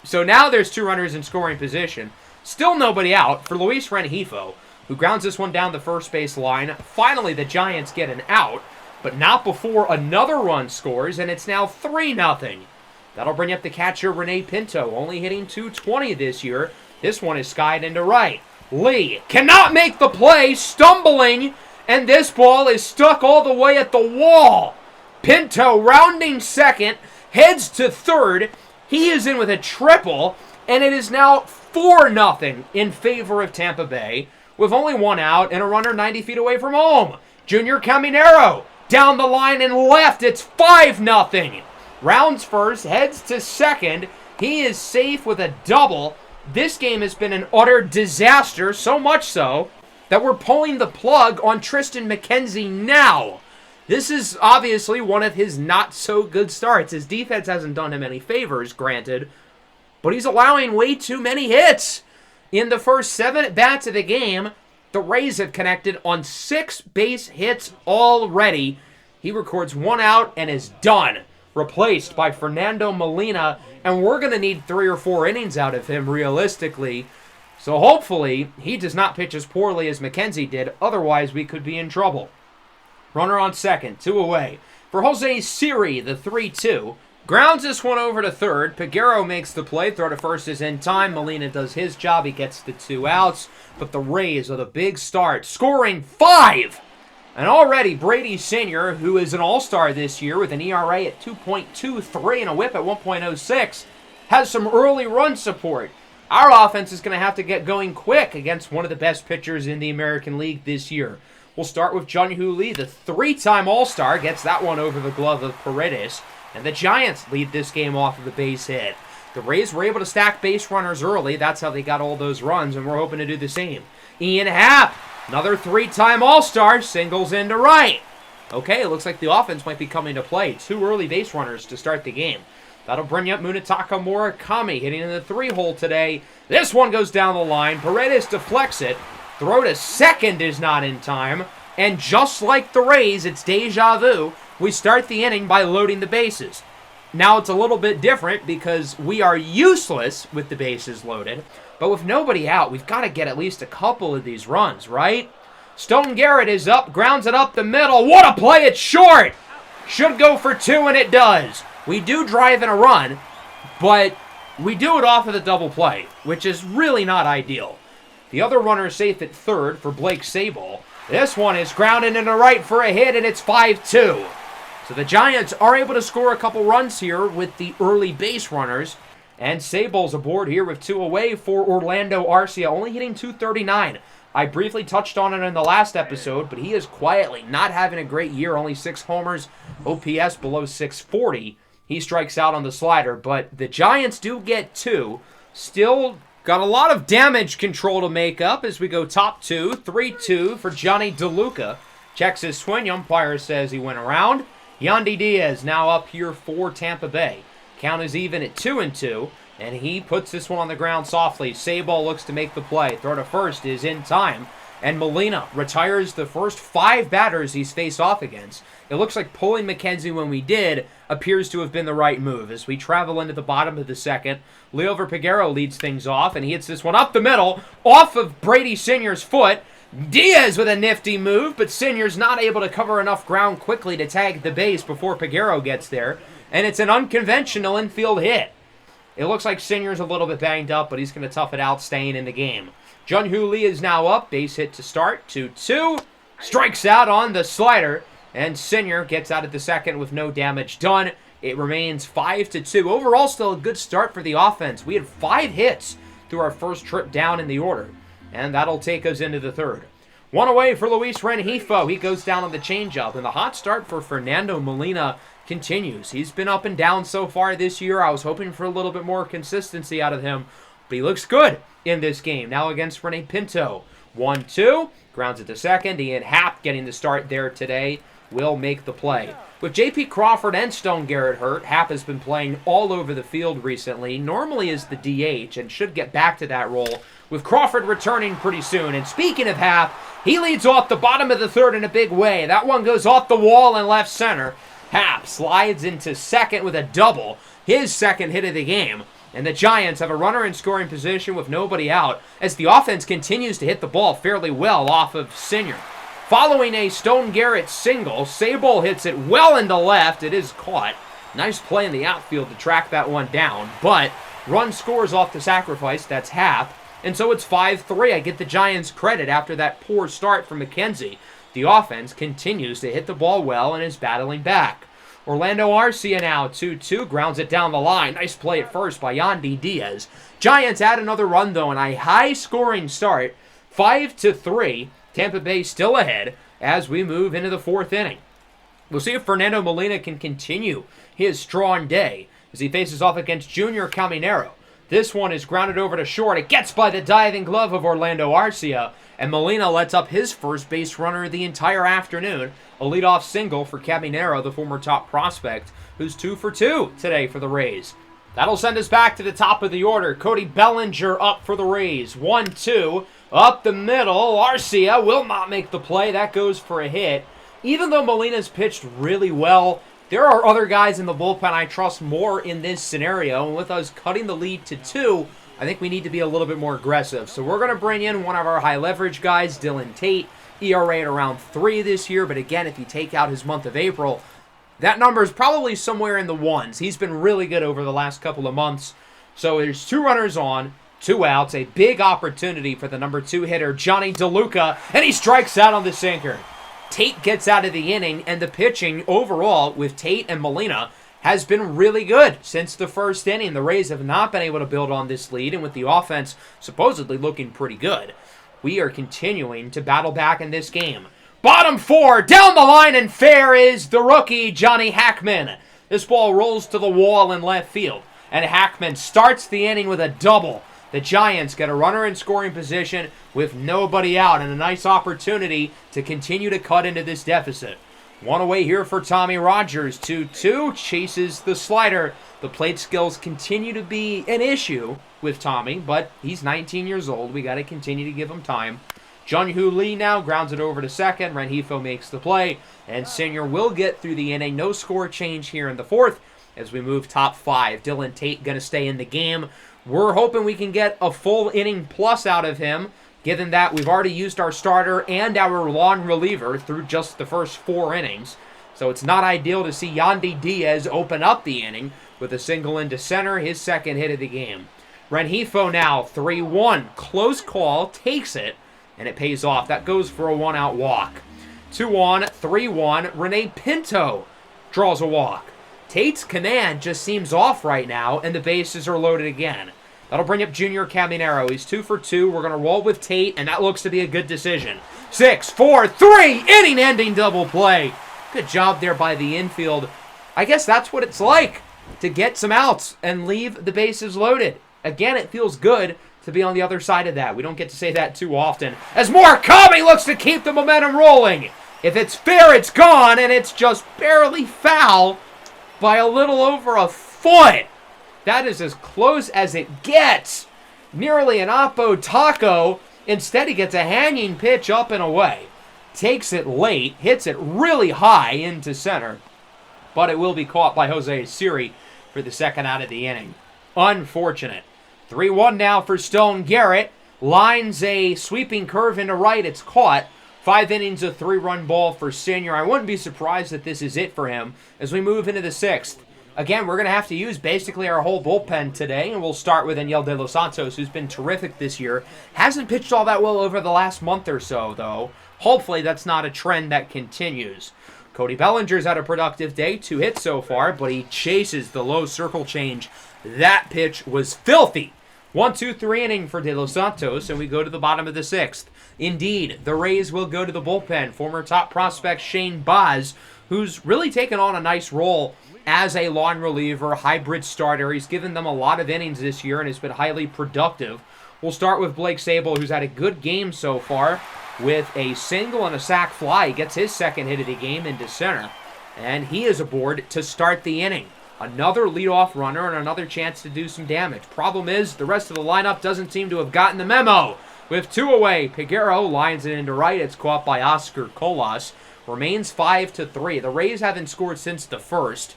So now there's 2 runners in scoring position. Still nobody out for Luis Rengifo, who grounds this one down the first base line. Finally, the Giants get an out, but not before another run scores, and it's now 3-0. That'll bring up the catcher, Rene Pinto, only hitting .220 this year. This one is skied into right. Lee cannot make the play, stumbling, and this ball is stuck all the way at the wall. Pinto rounding second, heads to third. He is in with a triple, and it is now 4-0 in favor of Tampa Bay, with only 1 out and a runner 90 feet away from home. Junior Caminero down the line and left. It's 5-0. Rounds first, heads to second. He is safe with a double. This game has been an utter disaster, so much so that we're pulling the plug on Tristan McKenzie now. This is obviously one of his not-so-good starts. His defense hasn't done him any favors, granted, but he's allowing way too many hits. In the first 7 at-bats of the game, the Rays have connected on 6 base hits already. He records 1 out and is done. Replaced by Fernando Molina, and we're going to need 3 or 4 innings out of him realistically. So hopefully he does not pitch as poorly as McKenzie did. Otherwise, we could be in trouble. Runner on second, 2 away. For Jose Siri, the 3-2. Grounds this one over to third. Peguero makes the play. Throw to first is in time. Molina does his job. He gets the 2 outs. But the Rays are the big start, scoring 5. And already Brady Sr., who is an all-star this year with an ERA at 2.23 and a whip at 1.06, has some early run support. Our offense is going to have to get going quick against one of the best pitchers in the American League this year. We'll start with Jun-Hoo Lee, the 3-time all-star, gets that one over the glove of Paredes. And the Giants lead this game off of a base hit. The Rays were able to stack base runners early. That's how they got all those runs, and we're hoping to do the same. Ian Happ, another 3-time all-star, singles into right. Okay, it looks like the offense might be coming to play. 2 early base runners to start the game. That'll bring up Munetaka Murakami, hitting in the 3-hole today. This one goes down the line. Paredes deflects it. Throw to second is not in time. And just like the Rays, it's deja vu. We start the inning by loading the bases. Now it's a little bit different because we are useless with the bases loaded. But with nobody out, we've got to get at least a couple of these runs, right? Stone Garrett is up, grounds it up the middle. What a play, it's short! Should go for 2, and it does. We do drive in a run, but we do it off of the double play, which is really not ideal. The other runner is safe at third for Blake Sabol. This one is grounded into right for a hit, and it's 5-2. So the Giants are able to score a couple runs here with the early base runners. And Sabol's aboard here with 2 away for Orlando Arcia, only hitting .239. I briefly touched on it in the last episode, but he is quietly not having a great year. Only 6 homers, OPS below 640. He strikes out on the slider, but the Giants do get 2. Still got a lot of damage control to make up as we go top 2. 3-2 for Johnny DeLuca. Checks his swing. Umpire says he went around. Yandy Diaz now up here for Tampa Bay. Count is even at 2-2. And he puts this one on the ground softly. Sabol looks to make the play. Throw to first is in time. And Molina retires the first 5 batters he's faced off against. It looks like pulling McKenzie when we did appears to have been the right move. As we travel into the bottom of the second, Leover Peguero leads things off, and he hits this one up the middle, off of Brady Senior's foot. Diaz with a nifty move, but Senior's not able to cover enough ground quickly to tag the base before Peguero gets there. And it's an unconventional infield hit. It looks like Senior's a little bit banged up, but he's going to tough it out, staying in the game. Jun-Hoo Lee is now up. Base hit to start. 2-2. Strikes out on the slider. And Senior gets out at the second with no damage done. It remains 5-2. Overall, still a good start for the offense. We had 5 hits through our first trip down in the order. And that'll take us into the third. One away for Luis Rengifo. He goes down on the changeup. And the hot start for Fernando Molina continues. He's been up and down so far this year. I was hoping for a little bit more consistency out of him, but he looks good in this game. Now against Rene Pinto. 1-2. Grounds at the second. Ian Happ getting the start there today will make the play. With J.P. Crawford and Stone Garrett hurt, Happ has been playing all over the field recently. Normally is the DH and should get back to that role, with Crawford returning pretty soon. And speaking of Happ, he leads off the bottom of the third in a big way. That one goes off the wall in left center. Happ slides into second with a double, his second hit of the game. And the Giants have a runner in scoring position with nobody out as the offense continues to hit the ball fairly well off of Senior. Following a Stone Garrett single, Sabol hits it well into left. It is caught. Nice play in the outfield to track that one down. But run scores off the sacrifice. That's Happ. And so it's 5-3. I get the Giants credit after that poor start from McKenzie. The offense continues to hit the ball well and is battling back. Orlando Arcia now 2-2, grounds it down the line. Nice play at first by Yandy Diaz. Giants add another run, though, in a high-scoring start. 5-3. Tampa Bay still ahead as we move into the 4th inning. We'll see if Fernando Molina can continue his strong day as he faces off against Junior Caminero. This one is grounded over to short. It gets by the diving glove of Orlando Arcia, and Molina lets up his first base runner the entire afternoon. A leadoff single for Caminero, the former top prospect, who's 2 for 2 today for the Rays. That'll send us back to the top of the order. Cody Bellinger up for the Rays. 1-2. Up the middle. Arcia will not make the play. That goes for a hit. Even though Molina's pitched really well, there are other guys in the bullpen I trust more in this scenario. And with us cutting the lead to 2, I think we need to be a little bit more aggressive. So we're going to bring in one of our high leverage guys, Dylan Tate. ERA at around 3 this year. But again, if you take out his month of April, that number is probably somewhere in the 1s. He's been really good over the last couple of months. So there's 2 runners on, 2 outs. A big opportunity for the number 2 hitter, Johnny DeLuca. And he strikes out on the sinker. Tate gets out of the inning, and the pitching overall with Tate and Molina has been really good since the first inning. The Rays have not been able to build on this lead, and with the offense supposedly looking pretty good, we are continuing to battle back in this game. Bottom 4, down the line, and fair is the rookie, Johnny Hackman. This ball rolls to the wall in left field, and Hackman starts the inning with a double. The Giants get a runner in scoring position with nobody out, and a nice opportunity to continue to cut into this deficit. One away here for Tommy Rogers. 2-2, chases the slider. The plate skills continue to be an issue with Tommy, but he's 19 years old. We got to continue to give him time. Jun-Hoo Lee now grounds it over to second. Rengifo makes the play, and Senior will get through the inning. No score change here in the 4th as we move top 5. Dylan Tate going to stay in the game. We're hoping we can get a full inning plus out of him, given that we've already used our starter and our long reliever through just the first 4 innings. So it's not ideal to see Yandy Diaz open up the inning with a single into center, his second hit of the game. Rengifo now 3-1. Close call, takes it, and it pays off. That goes for a 1-out walk. 2-on, 3-1. Rene Pinto draws a walk. Tate's command just seems off right now, and the bases are loaded again. That'll bring up Junior Caminero. He's 2 for 2. We're going to roll with Tate, and that looks to be a good decision. 6, 4, 3, inning-ending double play. Good job there by the infield. I guess that's what it's like to get some outs and leave the bases loaded. Again, it feels good to be on the other side of that. We don't get to say that too often. As Murakami looks to keep the momentum rolling. If it's fair, it's gone, and it's just barely foul by a little over a foot. That is as close as it gets. Nearly an Oppo taco. Instead, he gets a hanging pitch up and away. Takes it late, hits it really high into center. But it will be caught by Jose Siri for the second out of the inning. Unfortunate. 3-1 now for Stone Garrett. Lines a sweeping curve into right. It's caught. 5 innings, a 3-run ball for Senior. I wouldn't be surprised that this is it for him as we move into the 6th. Again, we're going to have to use basically our whole bullpen today, and we'll start with Aniel De Los Santos, who's been terrific this year. Hasn't pitched all that well over the last month or so, though. Hopefully that's not a trend that continues. Cody Bellinger's had a productive day, 2 hits so far, but he chases the low circle change. That pitch was filthy. 1-2-3 inning for De Los Santos, and we go to the bottom of the 6th. Indeed, the Rays will go to the bullpen. Former top prospect Shane Baz, who's really taken on a nice role as a long reliever, hybrid starter. He's given them a lot of innings this year and has been highly productive. We'll start with Blake Sable, who's had a good game so far with a single and a sac fly. He gets his second hit of the game into center, and he is aboard to start the inning. Another leadoff runner and another chance to do some damage. Problem is, the rest of the lineup doesn't seem to have gotten the memo. With 2 away, Peguero lines it into right. It's caught by Oscar Colas. Remains 5-3. The Rays haven't scored since the 1st.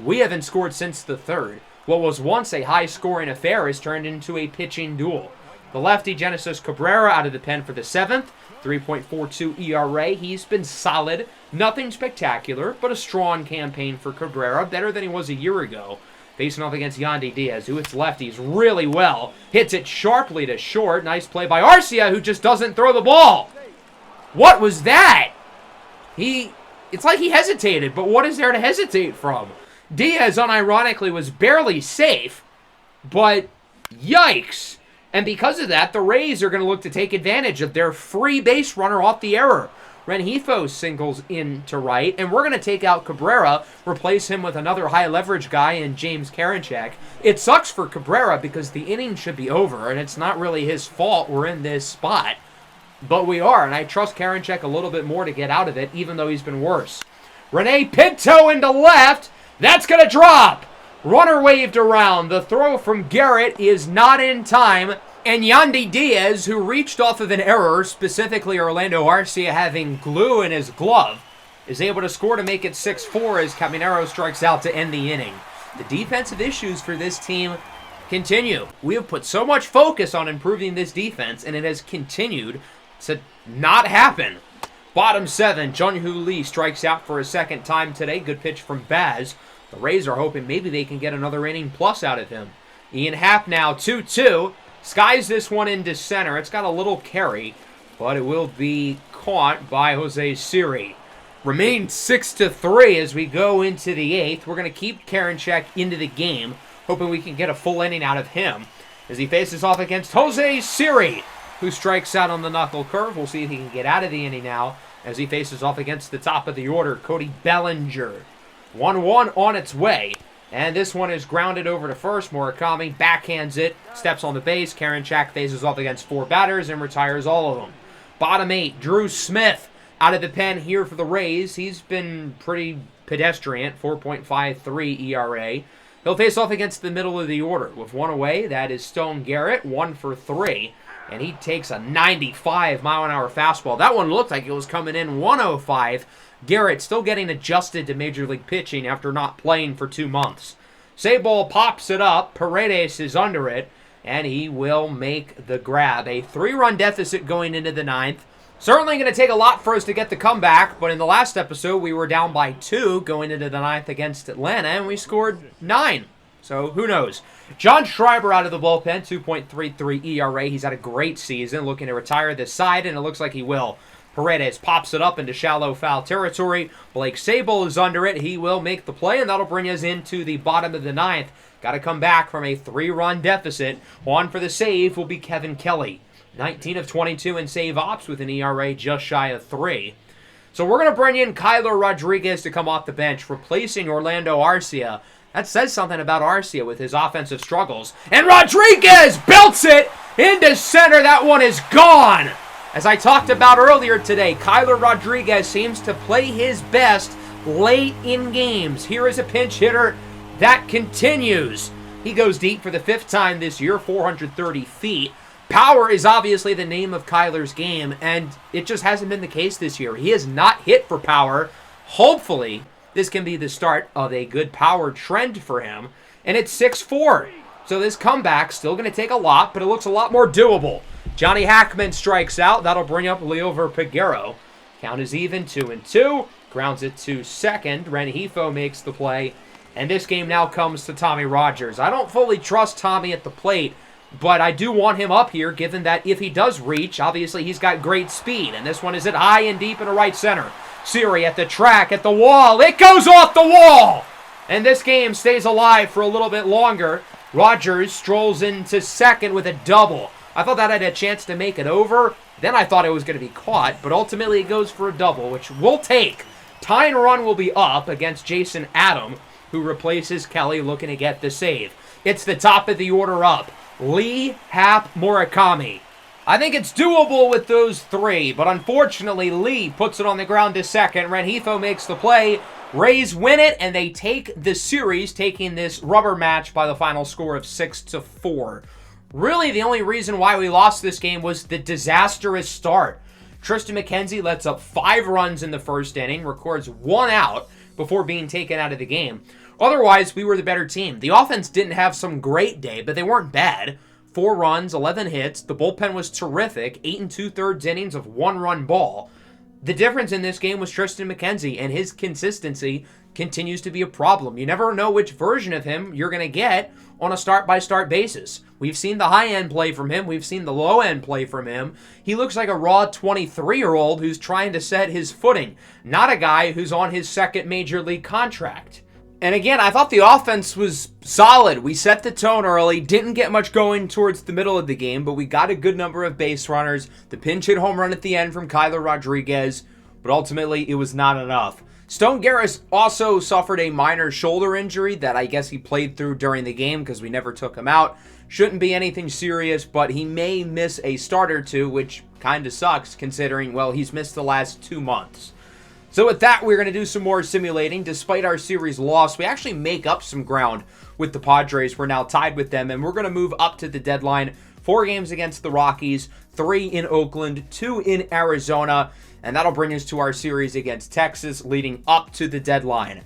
We haven't scored since the 3rd. What was once a high-scoring affair has turned into a pitching duel. The lefty Genesis Cabrera out of the pen for the 7th. 3.42 ERA. He's been solid. Nothing spectacular, but a strong campaign for Cabrera. Better than he was a year ago. Facing off against Yandy Diaz, who hits lefties really well. Hits it sharply to short. Nice play by Arcia, who just doesn't throw the ball. What was that? It's like he hesitated, but what is there to hesitate from? Diaz, unironically, was barely safe, but yikes. And because of that, the Rays are going to look to take advantage of their free base runner off the error. Rengifo singles in to right, and we're going to take out Cabrera, replace him with another high-leverage guy in James Karinchak. It sucks for Cabrera because the inning should be over, and it's not really his fault we're in this spot. But we are, and I trust Karinchak a little bit more to get out of it, even though he's been worse. Rene Pinto into left. That's going to drop. Runner waved around. The throw from Garrett is not in time. And Yandy Diaz, who reached off of an error, specifically Orlando Arcia having glue in his glove, is able to score to make it 6-4 as Caminero strikes out to end the inning. The defensive issues for this team continue. We have put so much focus on improving this defense, and it has continued to not happen. Bottom 7, Jung-Hoo Lee strikes out for a second time today. Good pitch from Baz. The Rays are hoping maybe they can get another inning plus out of him. Ian Happ now 2-2. Skies this one into center. It's got a little carry, but it will be caught by Jose Siri. Remain 6-3 as we go into the 8th. We're going to keep Karinchak into the game, hoping we can get a full inning out of him as he faces off against Jose Siri, who strikes out on the knuckle curve. We'll see if he can get out of the inning now as he faces off against the top of the order, Cody Bellinger. 1-1 on its way. And this one is grounded over to first. Murakami backhands it, steps on the base. Karinchak faces off against 4 batters and retires all of them. Bottom 8, Drew Smith out of the pen here for the Rays. He's been pretty pedestrian, 4.53 ERA. He'll face off against the middle of the order. With 1 away, that is Stone Garrett, 1 for 3. And he takes a 95-mile-an-hour fastball. That one looked like it was coming in 105. Garrett still getting adjusted to Major League pitching after not playing for 2 months. Sabol pops it up. Paredes is under it, and he will make the grab. A 3-run deficit going into the 9th. Certainly going to take a lot for us to get the comeback, but in the last episode, we were down by 2 going into the 9th against Atlanta, and we scored 9. So, who knows? John Schreiber out of the bullpen, 2.33 ERA. He's had a great season, looking to retire this side, and it looks like he will. Paredes pops it up into shallow foul territory. Blake Sable is under it. He will make the play, and that'll bring us into the bottom of the ninth. Got to come back from a 3-run deficit. On for the save will be Kevin Kelly. 19 of 22 in save ops with an ERA just shy of 3. So we're going to bring in Kyler Rodriguez to come off the bench, replacing Orlando Arcia. That says something about Arcia with his offensive struggles. And Rodriguez belts it into center. That one is gone. As I talked about earlier today, Kyler Rodriguez seems to play his best late in games. Here is a pinch hitter that continues. He goes deep for the 5th time this year, 430 feet. Power is obviously the name of Kyler's game, and it just hasn't been the case this year. He has not hit for power. Hopefully, this can be the start of a good power trend for him, and it's 6-4. So this comeback's still going to take a lot, but it looks a lot more doable. Johnny Hackman strikes out. That'll bring up Leover Peguero. Count is even, 2-2. Grounds it to second. Rengifo makes the play, and this game now comes to Tommy Rogers. I don't fully trust Tommy at the plate, but I do want him up here, given that if he does reach, obviously he's got great speed. And this one is at high and deep into right center. Siri at the track, at the wall. It goes off the wall! And this game stays alive for a little bit longer. Rogers strolls into second with a double. I thought that had a chance to make it over. Then I thought it was going to be caught, but ultimately it goes for a double, which we'll take. Tying run will be up against Jason Adam, who replaces Kelly, looking to get the save. It's the top of the order up. Lee, Happ, Murakami. I think it's doable with those 3, but unfortunately Lee puts it on the ground to second. Rengifo makes the play. Rays win it, and they take the series, taking this rubber match by the final score of 6-4. Really, the only reason why we lost this game was the disastrous start. Tristan McKenzie lets up 5 runs in the first inning, records 1 out before being taken out of the game. Otherwise, we were the better team. The offense didn't have some great day, but they weren't bad. 4 runs, 11 hits. The bullpen was terrific. 8 2/3 innings of 1-run ball. The difference in this game was Tristan McKenzie, and his consistency continues to be a problem. You never know which version of him you're going to get on a start-by-start basis. We've seen the high-end play from him. We've seen the low-end play from him. He looks like a raw 23-year-old who's trying to set his footing, not a guy who's on his 2nd major league contract. And again, I thought the offense was solid. We set the tone early, didn't get much going towards the middle of the game, but we got a good number of base runners. The pinch hit home run at the end from Kyler Rodriguez, but ultimately it was not enough. Stone Garris also suffered a minor shoulder injury that I guess he played through during the game because we never took him out. Shouldn't be anything serious, but he may miss a start or 2, which kind of sucks considering, well, he's missed the last 2 months. So with that, we're going to do some more simulating. Despite our series loss, we actually make up some ground with the Padres. We're now tied with them, and we're going to move up to the deadline. 4 games against the Rockies, 3 in Oakland, 2 in Arizona, and that'll bring us to our series against Texas leading up to the deadline.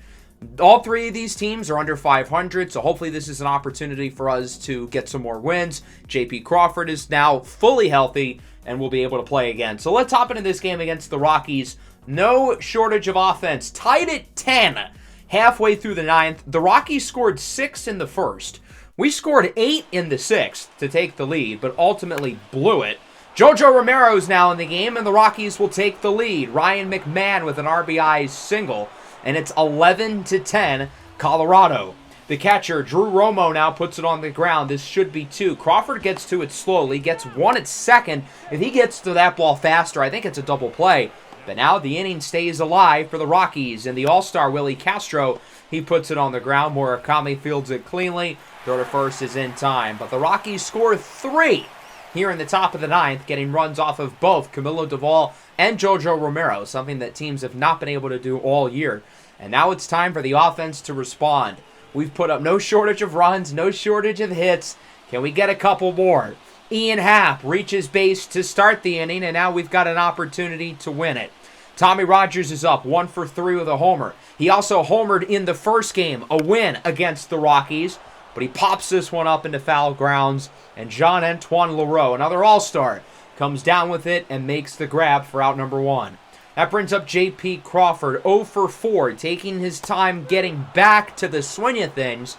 All 3 of these teams are under 500, so hopefully this is an opportunity for us to get some more wins. J.P. Crawford is now fully healthy and will be able to play again. So let's hop into this game against the Rockies. No shortage of offense. Tied at 10 halfway through the 9th. The Rockies scored 6 in the first. We scored 8 in the 6th to take the lead, but ultimately blew it. Jojo Romero's now in the game, and the Rockies will take the lead. Ryan McMahon with an RBI single, and it's 11-10 Colorado. The catcher, Drew Romo, now puts it on the ground. This should be 2. Crawford gets to it slowly, gets 1 at second. If he gets to that ball faster, I think it's a double play. But now the inning stays alive for the Rockies, and the all-star Willie Castro, he puts it on the ground. Murakami fields it cleanly. Throw to first is in time. But the Rockies score 3 here in the top of the 9th, getting runs off of both Camilo Doval and Jojo Romero, something that teams have not been able to do all year. And now it's time for the offense to respond. We've put up no shortage of runs, no shortage of hits. Can we get a couple more? Ian Happ reaches base to start the inning, and now we've got an opportunity to win it. Tommy Rogers is up 1 for 3 with a homer. He also homered in the first game, a win against the Rockies, but he pops this one up into foul grounds, and Jean-Antoine Leroux, another all-star, comes down with it and makes the grab for out number 1. That brings up J.P. Crawford, 0 for 4, taking his time getting back to the swing of things.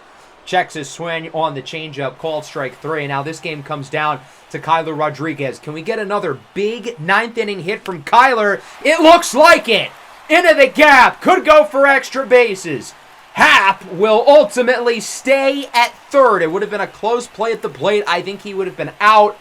checks his swing on the changeup, called strike 3. Now this game comes down to Kyler Rodriguez. Can we get another big 9th inning hit from Kyler? It looks like it. Into the gap. Could go for extra bases. Happ will ultimately stay at third. It would have been a close play at the plate. I think he would have been out.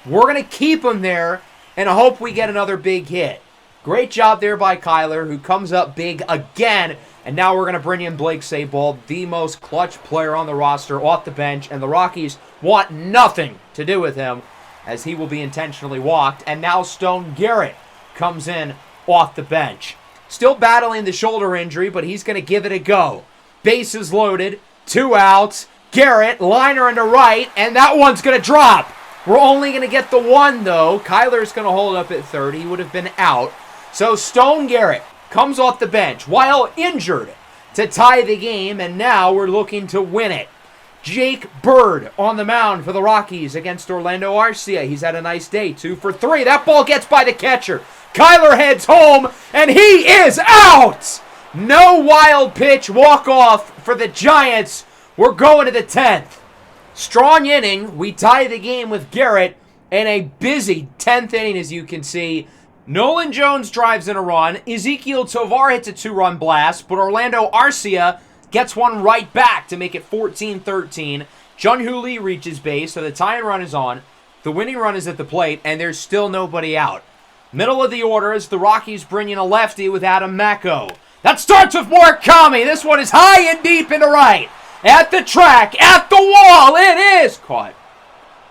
We're going to keep him there and hope we get another big hit. Great job there by Kyler, who comes up big again. And now we're going to bring in Blake Sabol, the most clutch player on the roster, off the bench. And the Rockies want nothing to do with him, as he will be intentionally walked. And now Stone Garrett comes in off the bench. Still battling the shoulder injury, but he's going to give it a go. Bases loaded, 2 outs. Garrett, liner into right, and that one's going to drop. We're only going to get the 1, though. Kyler's going to hold up at third. He would have been out. So Stone Garrett comes off the bench while injured to tie the game, and now we're looking to win it. Jake Bird on the mound for the Rockies against Orlando Arcia. He's had a nice day, 2 for 3. That ball gets by the catcher. Kyler heads home, and he is out! No wild pitch walk-off for the Giants. We're going to the 10th. Strong inning. We tie the game with Garrett, and a busy 10th inning, as you can see. Nolan Jones drives in a run. Ezequiel Tovar hits a 2-run blast, but Orlando Arcia gets one right back to make it 14-13. Jun-Hoo Lee reaches base, so the tying run is on. The winning run is at the plate, and there's still nobody out. Middle of the order is the Rockies bring in a lefty with Adam Macko. That starts with Murakami. This one is high and deep into right. At the track, at the wall, it is caught.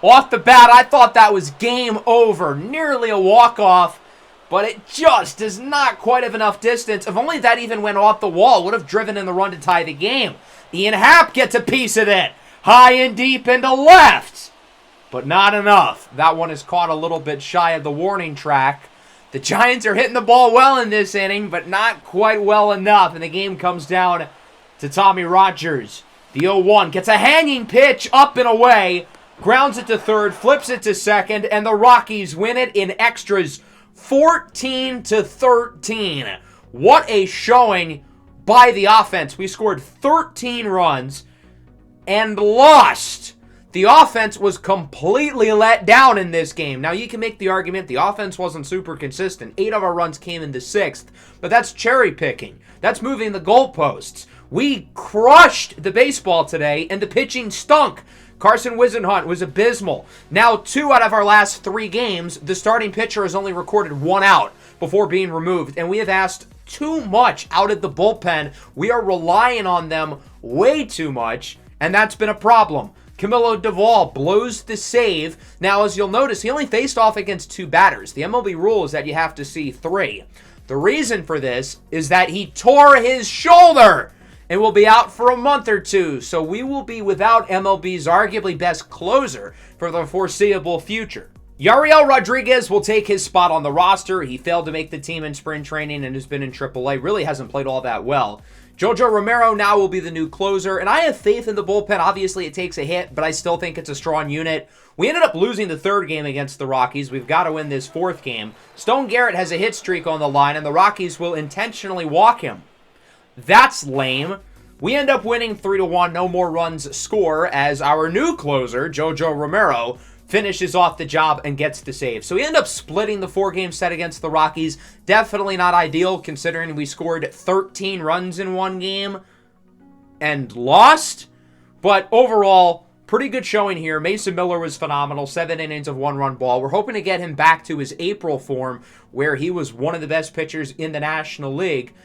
Off the bat, I thought that was game over. Nearly a walk-off, but it just does not quite have enough distance. If only that even went off the wall, would have driven in the run to tie the game. Ian Happ gets a piece of it. High and deep into left, but not enough. That one is caught a little bit shy of the warning track. The Giants are hitting the ball well in this inning, but not quite well enough, and the game comes down to Tommy Rogers. The 0-1 gets a hanging pitch up and away, grounds it to third, flips it to second, and the Rockies win it in extras 14-13. What a showing by the offense. We scored 13 runs and lost. The offense was completely let down in this game. Now, you can make the argument the offense wasn't super consistent. 8 of our runs came in the 6th, but that's cherry picking. That's moving the goalposts. We crushed the baseball today, and the pitching stunk. Carson Whisenhunt was abysmal. Now, 2 out of our last 3 games, the starting pitcher has only recorded 1 out before being removed, and we have asked too much out of the bullpen. We are relying on them way too much, and that's been a problem. Camilo Doval blows the save. Now, as you'll notice, he only faced off against 2 batters. The MLB rule is that you have to see 3. The reason for this is that he tore his shoulder and will be out for a month or 2. So we will be without MLB's arguably best closer for the foreseeable future. Yariel Rodriguez will take his spot on the roster. He failed to make the team in spring training and has been in AAA. Really hasn't played all that well. Jojo Romero now will be the new closer, and I have faith in the bullpen. Obviously, it takes a hit, but I still think it's a strong unit. We ended up losing the 3rd game against the Rockies. We've got to win this 4th game. Stone Garrett has a hit streak on the line, and the Rockies will intentionally walk him. That's lame. We end up winning 3-1, no more runs score, as our new closer, Jojo Romero, finishes off the job and gets the save. So we end up splitting the 4-game set against the Rockies. Definitely not ideal, considering we scored 13 runs in 1 game and lost. But overall, pretty good showing here. Mason Miller was phenomenal. 7 innings of 1-run ball. We're hoping to get him back to his April form, where he was one of the best pitchers in the National League.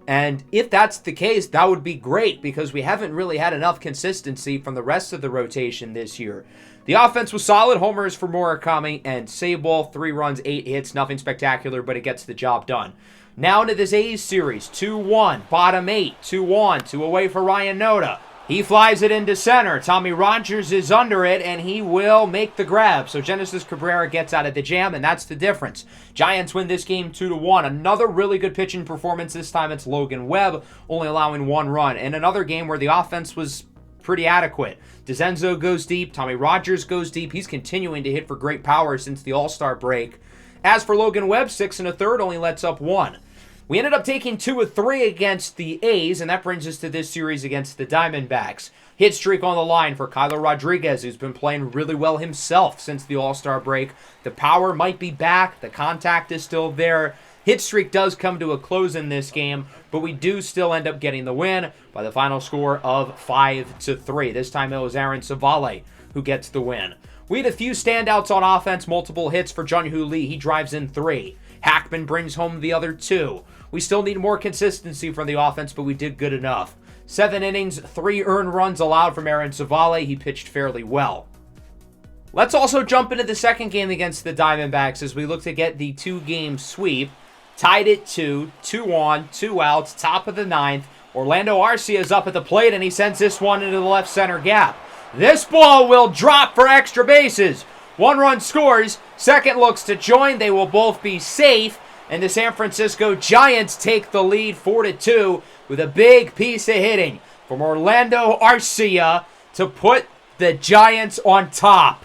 And if that's the case, that would be great, because we haven't really had enough consistency from the rest of the rotation this year. The offense was solid. Homers for Murakami and Sabol. 3 runs, 8 hits. Nothing spectacular, but it gets the job done. Now into this A's series. 2-1. Bottom 8. 2-1. 2 away for Ryan Noda. He flies it into center. Tommy Rogers is under it, and he will make the grab. So Genesis Cabrera gets out of the jam, and that's the difference. Giants win this game 2-1. Another really good pitching performance. This time it's Logan Webb, only allowing 1 run. And another game where the offense was pretty adequate. DeZenzo goes deep. Tommy Rogers goes deep. He's continuing to hit for great power since the All-Star break. As for Logan Webb, 6 1/3, only lets up 1. We ended up taking 2 of 3 against the A's, and that brings us to this series against the Diamondbacks. Hit streak on the line for Kyler Rodriguez, who's been playing really well himself since the All-Star break. The power might be back. The contact is still there. Hit streak does come to a close in this game, but we do still end up getting the win by the final score of 5-3. This time it was Aaron Savale who gets the win. We had a few standouts on offense, multiple hits for Jun-Hoo Lee. He drives in 3. Hackman brings home the other 2. We still need more consistency from the offense, but we did good enough. 7 innings, 3 earned runs allowed from Aaron Savale. He pitched fairly well. Let's also jump into the second game against the Diamondbacks as we look to get the 2-game sweep. Tied at 2, 2 on, 2 outs, top of the 9th. Orlando Arcia is up at the plate, and he sends this one into the left center gap. This ball will drop for extra bases. 1 run scores. Second looks to join. They will both be safe. And the San Francisco Giants take the lead 4-2 with a big piece of hitting from Orlando Arcia to put the Giants on top.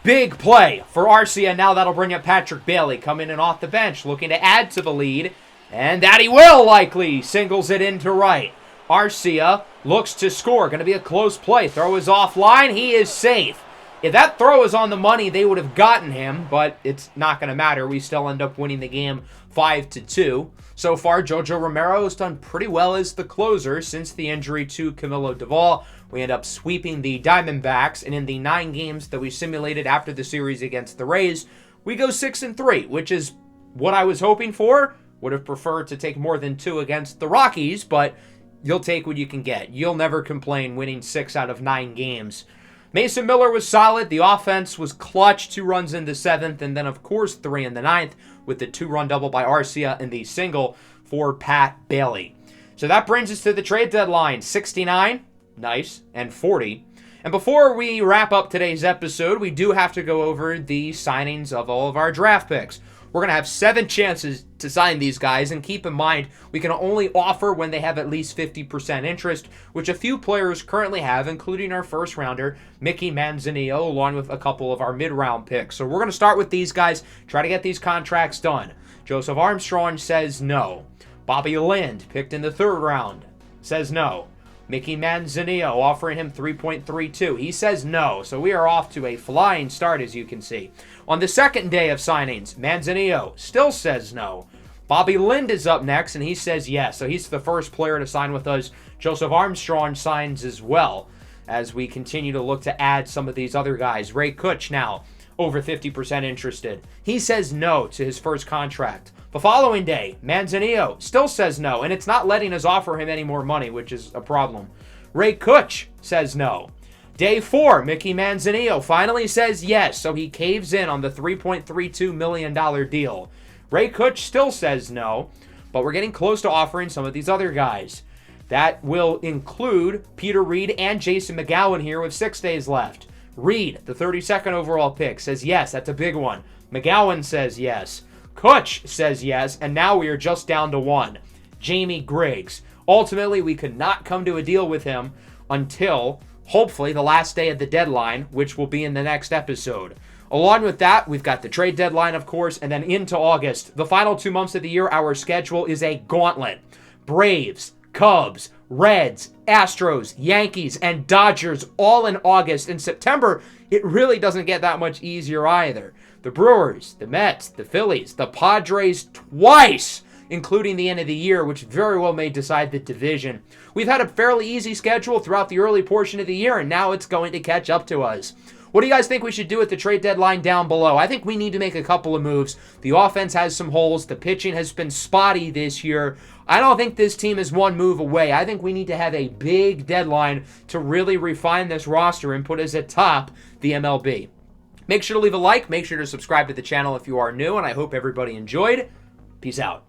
Big play for Arcia. Now that'll bring up Patrick Bailey coming in off the bench, looking to add to the lead. And that he will likely. Singles it into right. Arcia looks to score. Going to be a close play. Throw is offline. He is safe. If that throw was on the money, they would have gotten him, but it's not going to matter. We still end up winning the game 5-2. So far, Jojo Romero has done pretty well as the closer since the injury to Camilo Doval. We end up sweeping the Diamondbacks, and in the 9 games that we simulated after the series against the Rays, we go 6-3, which is what I was hoping for. Would have preferred to take more than 2 against the Rockies, but you'll take what you can get. You'll never complain winning 6 out of 9 games. Mason Miller was solid. The offense was clutch. 2 runs in the 7th, and then, of course, 3 in the 9th with the 2-run double by Arcia and the single for Pat Bailey. So that brings us to the trade deadline. 69, nice, and 40. And before we wrap up today's episode, we do have to go over the signings of all of our draft picks. We're going to have 7 chances to sign these guys, and keep in mind, we can only offer when they have at least 50% interest, which a few players currently have, including our first rounder, Mickey Manzanillo, along with a couple of our mid-round picks. So we're going to start with these guys, try to get these contracts done. Joseph Armstrong says no. Bobby Lind, picked in the 3rd round, says no. Mickey Manzanillo offering him 3.32. He says no, so we are off to a flying start, as you can see. On the second day of signings, Manzanillo still says no. Bobby Lind is up next, and he says yes, so he's the first player to sign with us. Joseph Armstrong signs as well, as we continue to look to add some of these other guys. Ray Kutch now over 50% interested. He says no to his first contract. The following day, Manzanillo still says no, and it's not letting us offer him any more money, which is a problem. Ray Kutch says no. Day 4, Mickey Manzanillo finally says yes, so he caves in on the $3.32 million deal. Ray Kutch still says no, but we're getting close to offering some of these other guys. That will include Peter Reed and Jason McGowan here with 6 days left. Reed, the 32nd overall pick, says yes, that's a big one. McGowan says yes. Kutch says yes, and now we are just down to 1. Jamie Griggs. Ultimately, we could not come to a deal with him until, hopefully, the last day of the deadline, which will be in the next episode. Along with that, we've got the trade deadline, of course, and then into August. The final 2 months of the year, our schedule is a gauntlet. Braves, Cubs, Reds, Astros, Yankees, and Dodgers all in August. In September, it really doesn't get that much easier either. The Brewers, the Mets, the Phillies, the Padres twice, including the end of the year, which very well may decide the division. We've had a fairly easy schedule throughout the early portion of the year, and now it's going to catch up to us. What do you guys think we should do at the trade deadline down below? I think we need to make a couple of moves. The offense has some holes. The pitching has been spotty this year. I don't think this team is one move away. I think we need to have a big deadline to really refine this roster and put us atop the MLB. Make sure to leave a like. Make sure to subscribe to the channel if you are new, and I hope everybody enjoyed. Peace out.